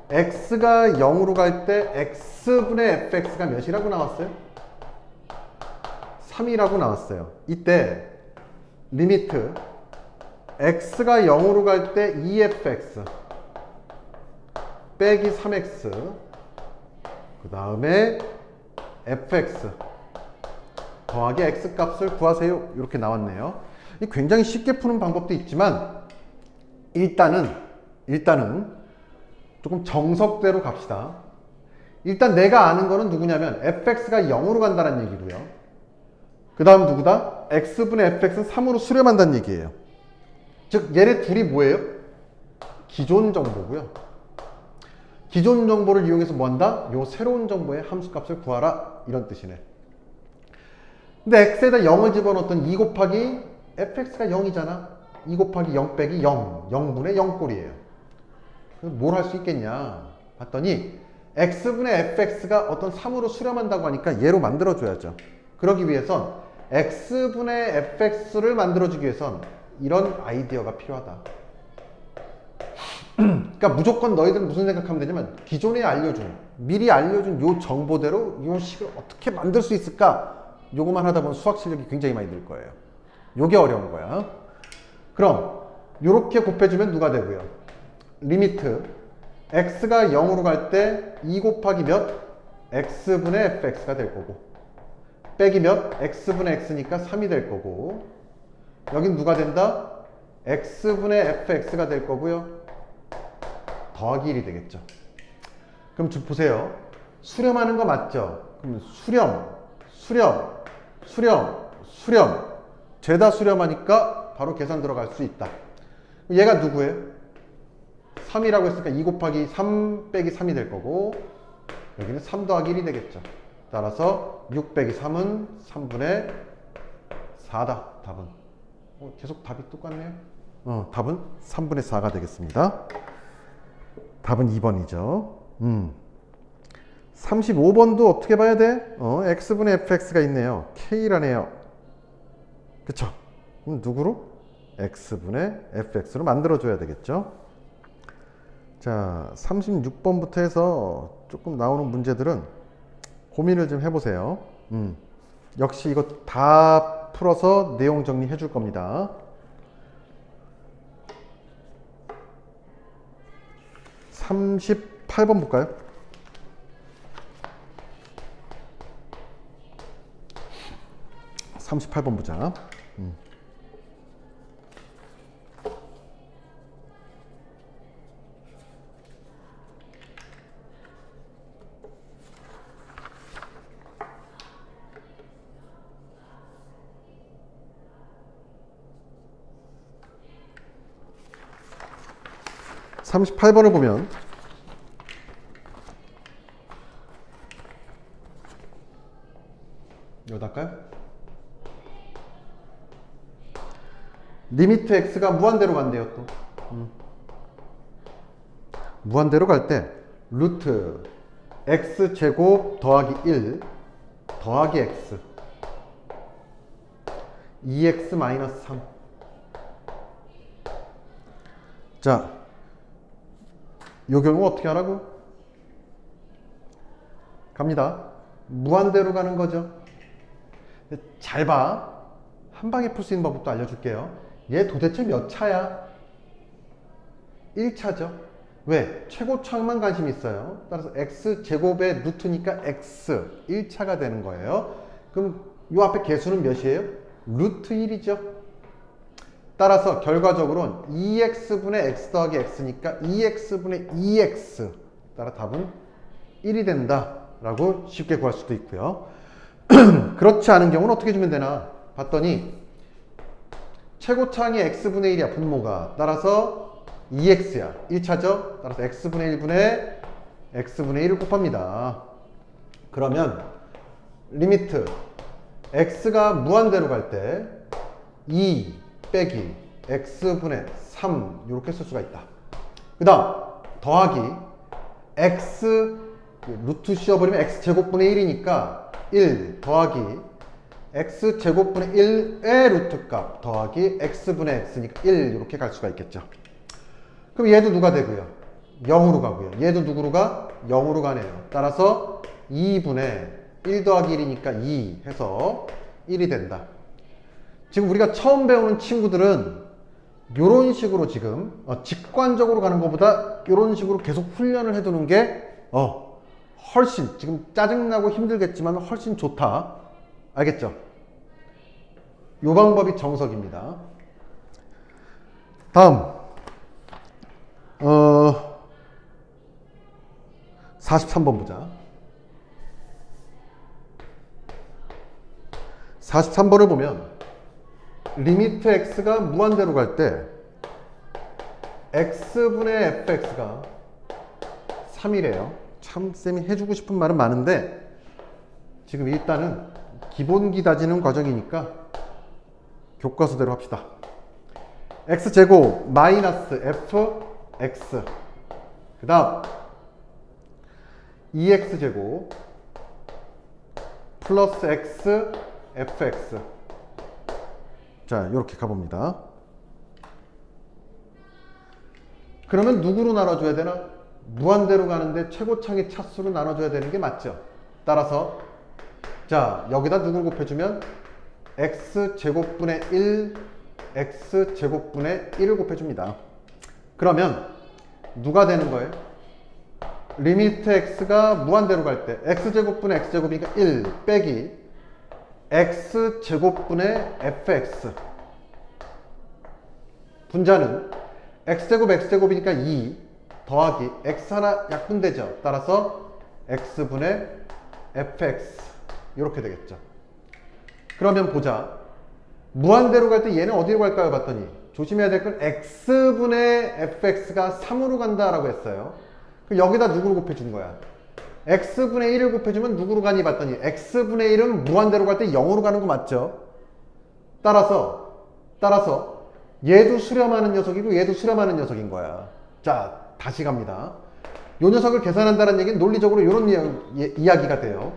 x가 0으로 갈 때 x분의 fx가 몇이라고 나왔어요? 3이라고 나왔어요. 이때 리미트 x가 0으로 갈 때 2fx 빼기 3x 그 다음에 fx 더하기 x 값을 구하세요. 이렇게 나왔네요. 굉장히 쉽게 푸는 방법도 있지만 일단은 조금 정석대로 갑시다. 일단 내가 아는 거는 누구냐면 fx가 0으로 간다는 얘기고요. 그 다음 누구다? x분의 fx는 3으로 수렴한다는 얘기예요. 즉 얘네 둘이 뭐예요? 기존 정보고요. 기존 정보를 이용해서 뭐한다? 요 새로운 정보의 함수값을 구하라 이런 뜻이네. 근데 x에다 0을 집어넣었던 2 곱하기 fx가 0이잖아. 2 곱하기 0 빼기 0 0분의 0 꼴이에요. 뭘 할 수 있겠냐 봤더니 x분의 fx가 어떤 3으로 수렴한다고 하니까 얘로 만들어줘야죠. 그러기 위해선 x분의 fx를 만들어주기 위해선 이런 아이디어가 필요하다. 그러니까 무조건 너희들은 무슨 생각하면 되냐면 기존에 미리 알려준 요 정보대로 요 식을 어떻게 만들 수 있을까? 요거만 하다 보면 수학 실력이 굉장히 많이 늘 거예요. 요게 어려운 거야. 그럼 요렇게 곱해주면 누가 되고요? 리미트 x가 0으로 갈 때 2 곱하기 몇? x분의 fx가 될 거고 빼기 몇? x분의 x니까 3이 될 거고 여긴 누가 된다? x분의 fx가 될 거고요. 더하기 1이 되겠죠. 그럼 보세요. 수렴하는 거 맞죠? 그럼 수렴 수렴. 죄다 수렴하니까 바로 계산 들어갈 수 있다. 얘가 누구예요? 3이라고 했으니까 2 곱하기 3 빼기 3이 될 거고, 여기는 3 더하기 1이 되겠죠. 따라서 6 빼기 3은 3분의 4다. 답은. 계속 답이 똑같네요. 답은 3분의 4가 되겠습니다. 답은 2번이죠. 35번도 어떻게 봐야 돼? x분의 fx가 있네요. k라네요. 그쵸? 그럼 누구로? x분의 fx로 만들어줘야 되겠죠? 자, 36번부터 해서 조금 나오는 문제들은 고민을 좀 해보세요. 역시 이거 다 풀어서 내용 정리해 줄 겁니다. 38번 볼까요? (38번) 보자. 38번을 보면 여기다 할까요? 리미트 x가 무한대로 간대요. 또 무한대로 갈 때 루트 x제곱 더하기 1 더하기 x 2x 마이너스 3. 자, 요 경우 어떻게 하라고? 갑니다. 무한대로 가는 거죠. 잘 봐. 한 방에 풀 수 있는 방법도 알려줄게요. 얘 도대체 몇 차야? 1차죠. 왜? 최고차만 관심 있어요. 따라서 x제곱의 루트니까 x 1차가 되는 거예요. 그럼 요 앞에 개수는 몇이에요? 루트 1이죠. 따라서 결과적으로는 2x분의 x 더하기 x니까 2x분의 2x. 따라 답은 1이 된다 라고 쉽게 구할 수도 있고요. 그렇지 않은 경우는 어떻게 주면 되나 봤더니 최고차항이 x분의 1이야 분모가. 따라서 2x야 1차죠. 따라서 x분의 1분의 x분의 1을 곱합니다. 그러면 리미트 x가 무한대로 갈 때 2 빼기 x분의 3 이렇게 쓸 수가 있다. 그 다음 더하기 x 루트 씌워버리면 x제곱분의 1이니까 1 더하기 x제곱분의 1의 루트값 더하기 x분의 x니까 1 이렇게 갈 수가 있겠죠. 그럼 얘도 누가 되고요? 0으로 가고요. 얘도 누구로 가? 0으로 가네요. 따라서 2분의 1 더하기 1이니까 2 해서 1이 된다. 지금 우리가 처음 배우는 친구들은 이런 식으로 지금 직관적으로 가는 것보다 이런 식으로 계속 훈련을 해두는 게 훨씬 지금 짜증나고 힘들겠지만 훨씬 좋다. 알겠죠? 이 방법이 정석입니다. 다음 43번 보자. 43번을 보면 리미트 x가 무한대로 갈 때 x분의 fx가 3이래요. 참 쌤이 해주고 싶은 말은 많은데 지금 일단은 기본기 다지는 과정이니까 교과서대로 합시다. x제곱 마이너스 fx 그 다음 2x제곱 플러스 x fx. 자, 이렇게 가봅니다. 그러면 누구로 나눠줘야 되나? 무한대로 가는데 최고차항의 차수로 나눠줘야 되는 게 맞죠? 따라서 자, 여기다 누구를 곱해주면 x제곱분의 1 x제곱분의 1을 곱해줍니다. 그러면 누가 되는 거예요? 리미트 x가 무한대로 갈 때 x제곱분의 x제곱이니까 1 빼기 x제곱분의 fx. 분자는 x제곱 x제곱이니까 2 더하기 x 하나 약분되죠. 따라서 x분의 fx 이렇게 되겠죠. 그러면 보자. 무한대로 갈 때 얘는 어디로 갈까요? 봤더니 조심해야 될 건 x분의 fx가 3으로 간다라고 했어요. 그럼 여기다 누구를 곱해준 거야? x분의 1을 곱해주면 누구로 가니 봤더니 x분의 1은 무한대로 갈 때 0으로 가는 거 맞죠? 따라서 얘도 수렴하는 녀석이고 얘도 수렴하는 녀석인 거야. 자, 다시 갑니다. 요 녀석을 계산한다는 얘기는 논리적으로 이런 이야기가 돼요.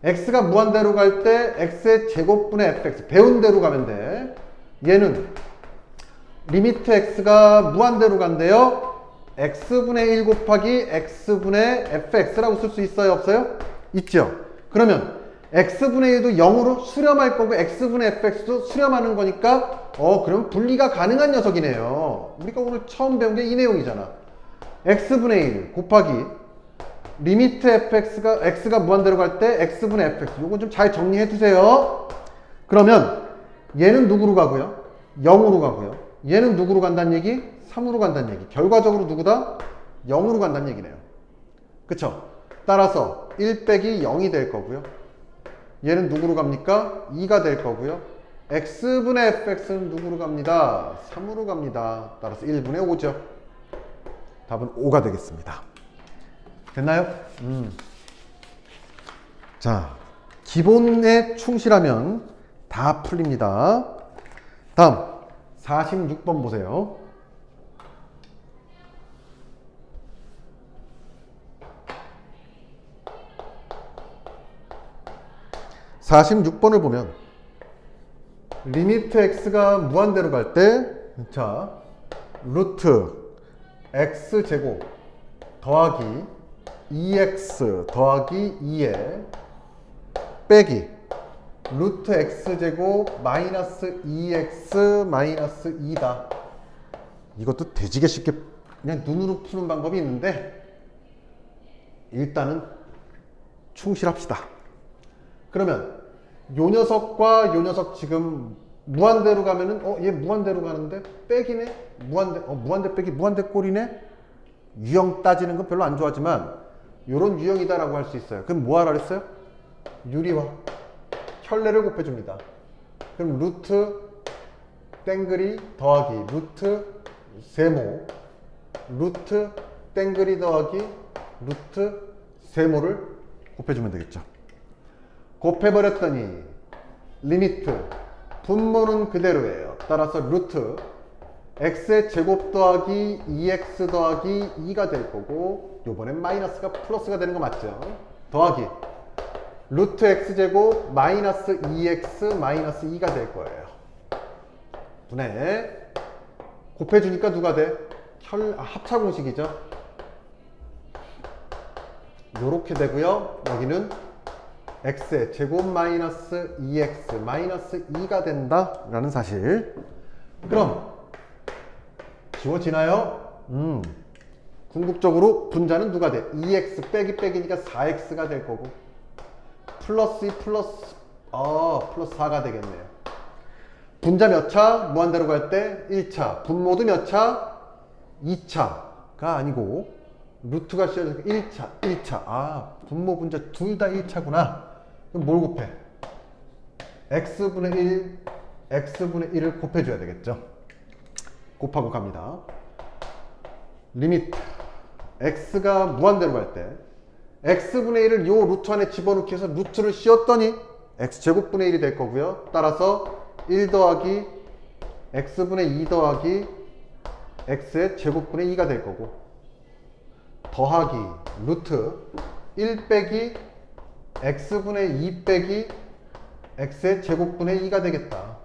x가 무한대로 갈 때 x의 제곱분의 fx 배운 대로 가면 돼. 얘는 리미트 x가 무한대로 간대요. x분의 1 곱하기 x분의 fx라고 쓸 수 있어요? 없어요? 있죠. 그러면 x분의 1도 0으로 수렴할 거고 x분의 fx도 수렴하는 거니까 그럼 분리가 가능한 녀석이네요. 우리가 오늘 처음 배운 게 이 내용이잖아. x분의 1 곱하기 리미트 x가 무한대로 갈 때 x분의 fx 요건 좀 잘 정리해 두세요. 그러면 얘는 누구로 가고요? 0으로 가고요. 얘는 누구로 간다는 얘기? 3으로 간다는 얘기. 결과적으로 누구다? 0으로 간다는 얘기네요. 그쵸? 따라서 1 빼기 0이 될 거고요. 얘는 누구로 갑니까? 2가 될 거고요. x분의 fx는 누구로 갑니다? 3으로 갑니다. 따라서 1분의 5죠. 답은 5가 되겠습니다. 됐나요? 자, 기본에 충실하면 다 풀립니다. 다음 46번 보세요. (46번을) 보면 리미트 x가 무한대로 갈 때 자, 루트 x제곱 더하기 2x 더하기 2에 빼기 루트 x제곱 마이너스 2x 마이너스 2다. 이것도 되지게 쉽게 그냥 눈으로 푸는 방법이 있는데 일단은 충실합시다. 그러면 요 녀석과 요 녀석 지금 무한대로 가면은 얘 무한대로 가는데 빼기네? 무한대 빼기 무한대 꼴이네? 유형 따지는 건 별로 안 좋아하지만 요런 유형이다라고 할 수 있어요. 그럼 뭐 하라 그랬어요? 유리화 혈례를 곱해줍니다. 그럼 루트 땡그리 더하기 루트 세모 루트 땡그리 더하기 루트 세모를 곱해주면 되겠죠. 곱해버렸더니 리미트 분모는 그대로예요. 따라서 루트 x의 제곱 더하기 2x 더하기 2가 될 거고 요번엔 마이너스가 플러스가 되는 거 맞죠? 더하기 루트 x제곱 마이너스 2x 마이너스 2가 될 거예요. 분해 곱해주니까 누가 돼? 합차 공식이죠. 요렇게 되고요. 여기는 x의 제곱 마이너스 2x 마이너스 2가 된다 라는 사실. 그럼 지워지나요? 궁극적으로 분자는 누가 돼? 2x 빼기 빼기니까 4x가 될 거고 플러스 2 플러스 4가 되겠네요. 분자 몇 차? 무한대로 갈 때 1차. 분모도 몇 차? 2차가 아니고 루트가 씌워져서 1차. 분모 분자 둘 다 1차구나. 그럼 뭘 곱해? x분의 1, x분의 1을 곱해줘야 되겠죠. 곱하고 갑니다. 리미트 x가 무한대로 갈 때 x분의 1을 요 루트 안에 집어넣기 위해서 루트를 씌웠더니 x제곱분의 1이 될 거고요. 따라서 1 더하기 x분의 2 더하기 x의 제곱분의 2가 될 거고 더하기 루트 1 빼기 x분의 2 빼기 x의 제곱분의 2가 되겠다.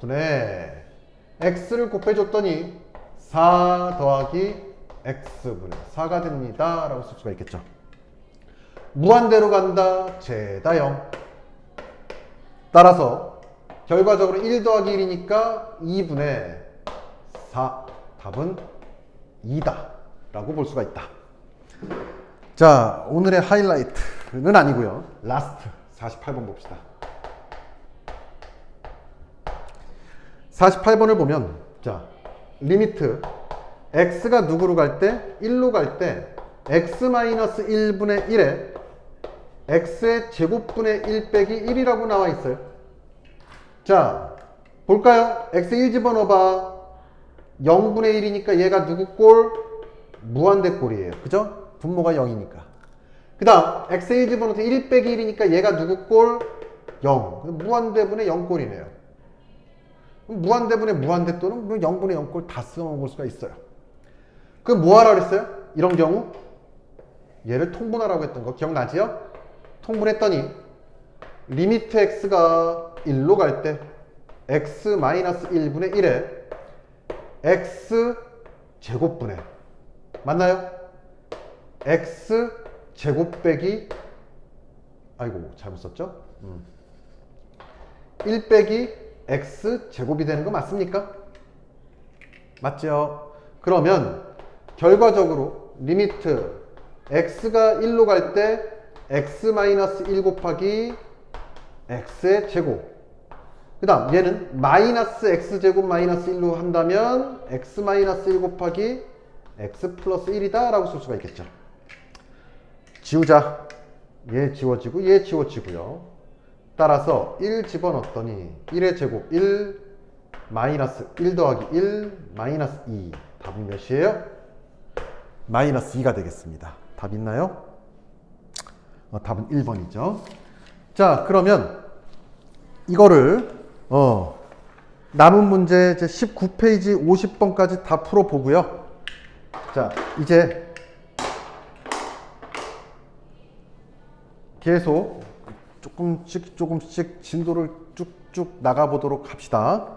분의 x를 곱해줬더니 4 더하기 x분의 4가 됩니다 라고 쓸 수가 있겠죠. 무한대로 간다. 죄다 0. 따라서 결과적으로 1 더하기 1이니까 2분의 4. 답은 2다 라고 볼 수가 있다. 자, 오늘의 하이라이트는 아니고요. 라스트 48번 봅시다. 48번을 보면 자, 리미트 x가 누구로 갈 때? 1로 갈 때 x-1분의 1에 x의 제곱분의 1 빼기 1이라고 나와 있어요. 자, 볼까요? x 1 집어넣어봐. 0분의 1이니까 얘가 누구 꼴? 무한대 꼴이에요. 그죠? 분모가 0이니까. 그 다음 x 1 집어넣을 1 빼기 1이니까 얘가 누구 꼴? 0. 무한대분의 0꼴이네요. 무한대분의 무한대또는 0분의 0꼴 다 써먹을 수가 있어요. 그럼 뭐 하라 그랬어요? 이런 경우 얘를 통분하라고 했던 거 기억나지요? 통분했더니 리미트 x가 1로 갈 때 x-1분의 1에 x 제곱분의 맞나요? x 제곱 빼기 아이고 잘못 썼죠? 1 빼기 x 제곱이 되는 거 맞습니까? 맞죠? 그러면 결과적으로 리미트 x가 1로 갈 때 x-1 곱하기 x의 제곱 그 다음 얘는 마이너스 x제곱 마이너스 1로 한다면 x-1 곱하기 x 플러스 1이다 라고 쓸 수가 있겠죠. 지우자. 얘 지워지고 얘 지워지고요. 따라서 1 집어넣었더니 1의 제곱 1 마이너스 1 더하기 1 마이너스 2 답은 몇이에요? 마이너스 2가 되겠습니다. 답 있나요? 답은 1번이죠. 자 그러면 이거를 남은 문제 이제 19페이지 50번까지 다 풀어보고요. 자 이제 계속 조금씩 진도를 쭉쭉 나가보도록 합시다.